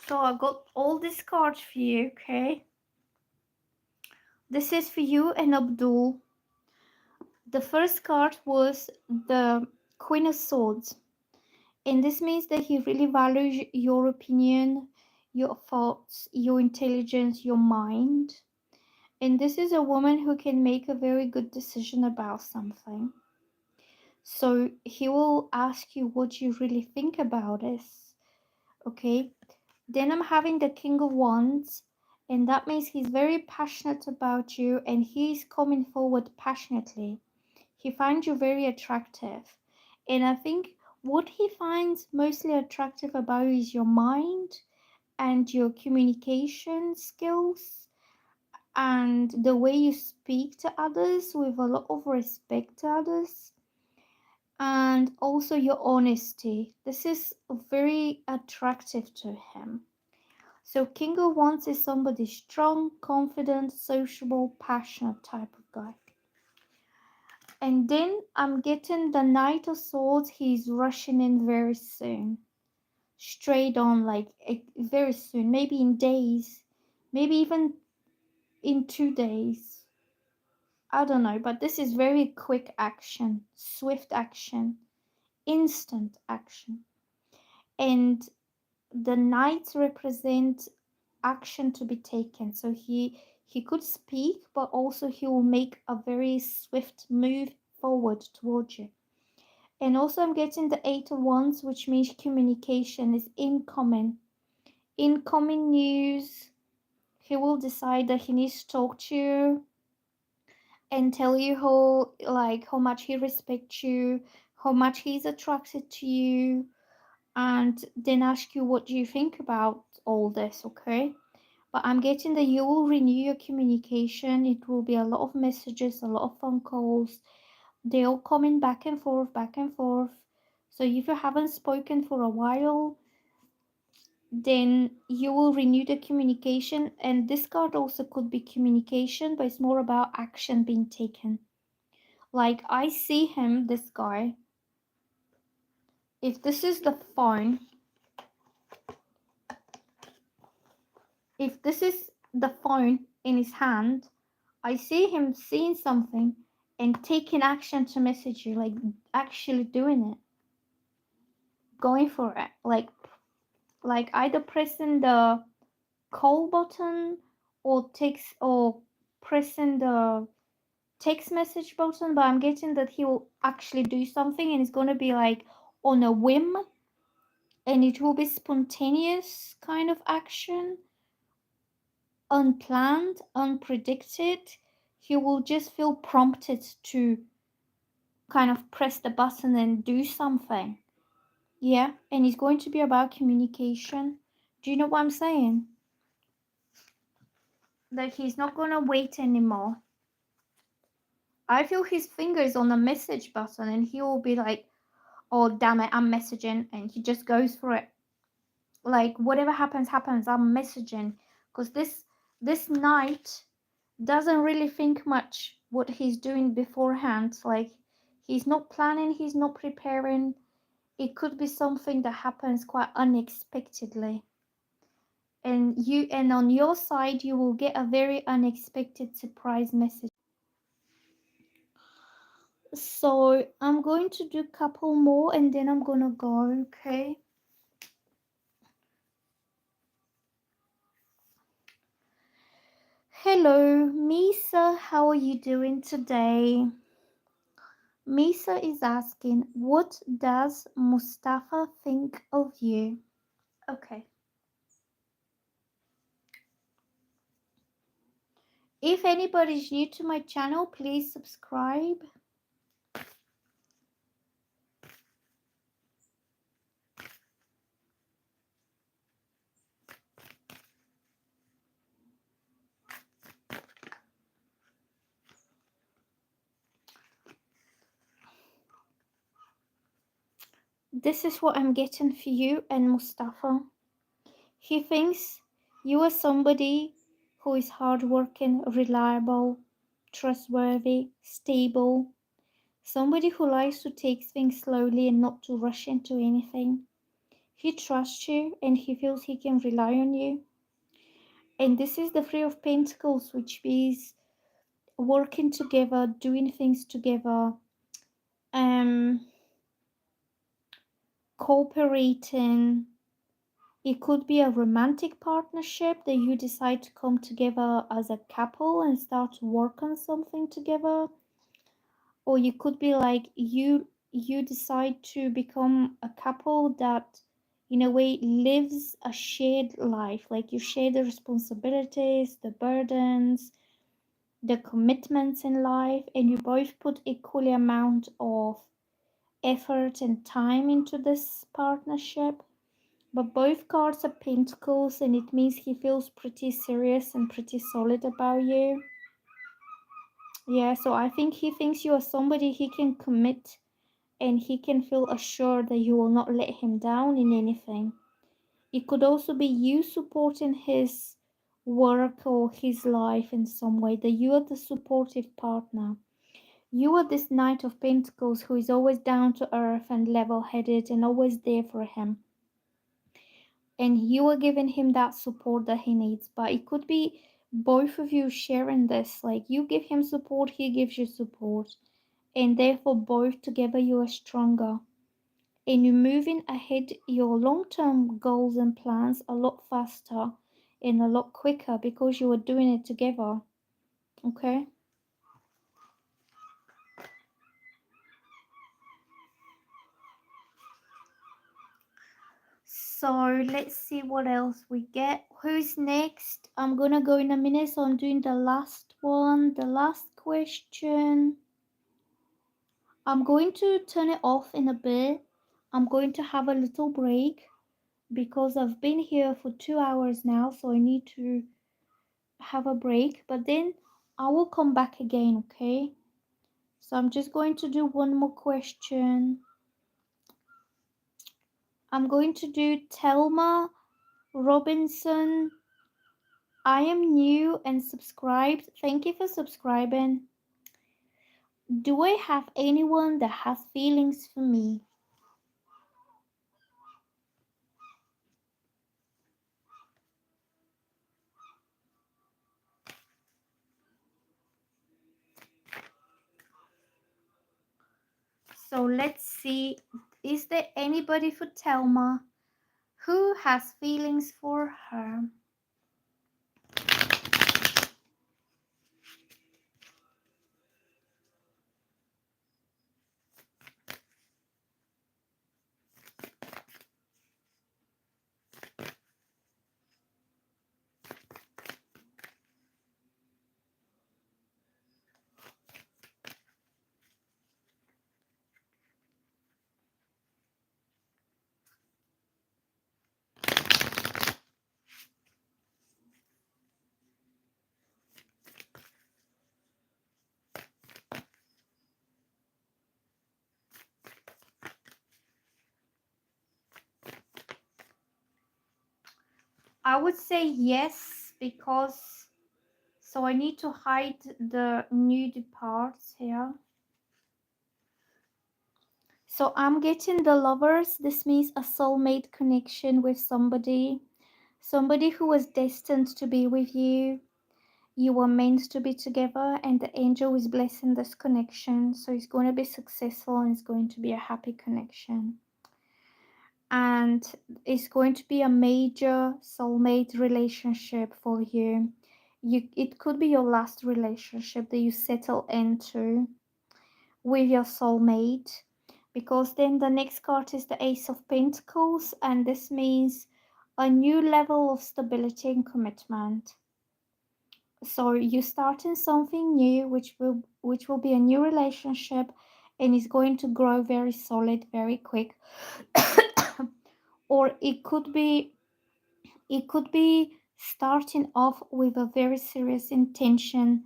So I got all these cards for you, okay? This is for you and Abdul. The first card was the Queen of Swords. And this means that he really values your opinion, your thoughts, your intelligence, your mind. And this is a woman who can make a very good decision about something. So he will ask you what you really think about this. Okay. Then I'm having the King of Wands. And that means he's very passionate about you, and he's coming forward passionately. He finds you very attractive. And I think what he finds mostly attractive about you is your mind and your communication skills and the way you speak to others with a lot of respect to others, and also your honesty. This is very attractive to him. So King of Wands is somebody strong, confident, sociable, passionate type of guy. And then I'm getting the Knight of Swords. He's rushing in very soon. Straight on, like very soon, maybe in days. maybe even in 2 days. I don't know, but this is very quick action, swift action, instant action. And the knights represent action to be taken. So he could speak, but also he will make a very swift move forward towards you. And also I'm getting the 8 of Wands, which means communication is incoming. Incoming news. He will decide that he needs to talk to you and tell you how much he respects you, how much he's attracted to you, and then ask you what do you think about all this, okay? But I'm getting that you will renew your communication. It will be a lot of messages, a lot of phone calls. They're all coming back and forth, back and forth. So if you haven't spoken for a while, then you will renew the communication. And this card also could be communication, but it's more about action being taken. Like I see him, this guy. If this is the phone, if this is the phone in his hand, I see him seeing something and taking action to message you, like actually doing it, going for it, like either pressing the call button or pressing the text message button. But I'm getting that he will actually do something and it's going to be like on a whim, and it will be spontaneous kind of action, unplanned, unpredicted. He will just feel prompted to kind of press the button and do something. Yeah, and it's going to be about communication. Do you know what I'm saying? That he's not going to wait anymore. I feel his fingers on the message button and he will be like, oh, damn it, I'm messaging. And he just goes for it. Like, whatever happens, happens. I'm messaging. Because this knight doesn't really think much what he's doing beforehand. Like, he's not planning, he's not preparing. It could be something that happens quite unexpectedly. And on your side, you will get a very unexpected surprise message. So I'm going to do a couple more and then I'm gonna go, okay? Hello, Misa, how are you doing today? Misa is asking, what does Mustafa think of you? Okay. If anybody's new to my channel, please subscribe. This is what I'm getting for you and Mustafa. He thinks you are somebody who is hardworking, reliable, trustworthy, stable, somebody who likes to take things slowly and not to rush into anything. He trusts you and he feels he can rely on you. And this is the Three of Pentacles, which means working together, doing things together, cooperating. It could be a romantic partnership that you decide to come together as a couple and start to work on something together. Or you could be like you decide to become a couple that in a way lives a shared life, like you share the responsibilities, the burdens, the commitments in life, and you both put equally amount of effort and time into this partnership. But both cards are pentacles, and it means he feels pretty serious and pretty solid about you. Yeah, so I think he thinks you are somebody he can commit and he can feel assured that you will not let him down in anything. It could also be you supporting his work or his life in some way, that you are the supportive partner. You are this Knight of Pentacles who is always down to earth and level headed and always there for him. and you are giving him that support that he needs. But it could be both of you sharing this, like you give him support, he gives you support, and therefore both together you are stronger, and you're moving ahead your long-term goals and plans a lot faster and a lot quicker because you are doing it together. Okay. So let's see what else we get. Who's next? I'm gonna go in a minute, so I'm doing the last one, the last question. I'm going to turn it off in a bit. I'm going to have a little break because I've been here for 2 hours now, so I need to have a break, but then I will come back again, okay? So I'm just going to do one more question. I'm going to do Telma Robinson. I am new and subscribed. Thank you for subscribing. Do I have anyone that has feelings for me? So let's see. Is there anybody for Telma who has feelings for her? I would say yes, because so I need to hide the nude parts here. So I'm getting the lovers. This means a soulmate connection with somebody who was destined to be with you. You were meant to be together, and the angel is blessing this connection. So it's going to be successful and it's going to be a happy connection. And it's going to be a major soulmate relationship for you. It could be your last relationship that you settle into with your soulmate, because then the next card is the Ace of Pentacles, and this means a new level of stability and commitment. So you're starting something new, which will be a new relationship, and is going to grow very solid very quick. Or it could be starting off with a very serious intention,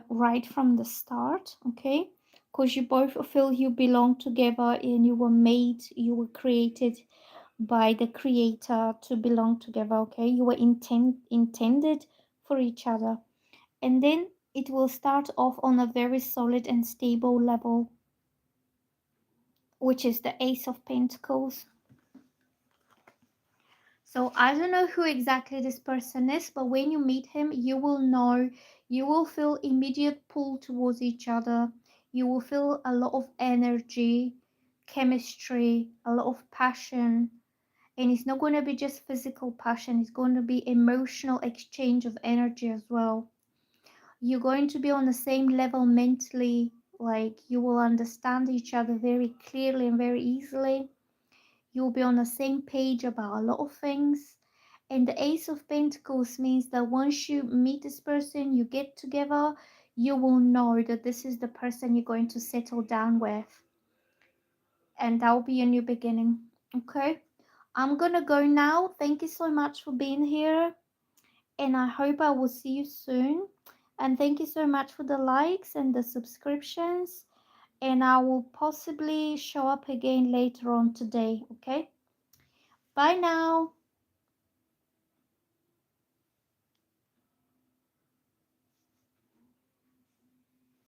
right from the start, okay? Because you both feel you belong together and you were created by the creator to belong together, okay? You were intended for each other. And then it will start off on a very solid and stable level, which is the Ace of Pentacles. So I don't know who exactly this person is, but when you meet him, you will know, you will feel immediate pull towards each other. You will feel a lot of energy, chemistry, a lot of passion. And it's not going to be just physical passion, it's going to be emotional exchange of energy as well. You're going to be on the same level mentally, like you will understand each other very clearly and very easily. You'll be on the same page about a lot of things. And the Ace of Pentacles means that once you meet this person, you get together, you will know that this is the person you're going to settle down with. And that will be a new beginning. Okay? I'm gonna go now. Thank you so much for being here. And I hope I will see you soon. And thank you so much for the likes and the subscriptions. And I will possibly show up again later on today. Okay? Bye now.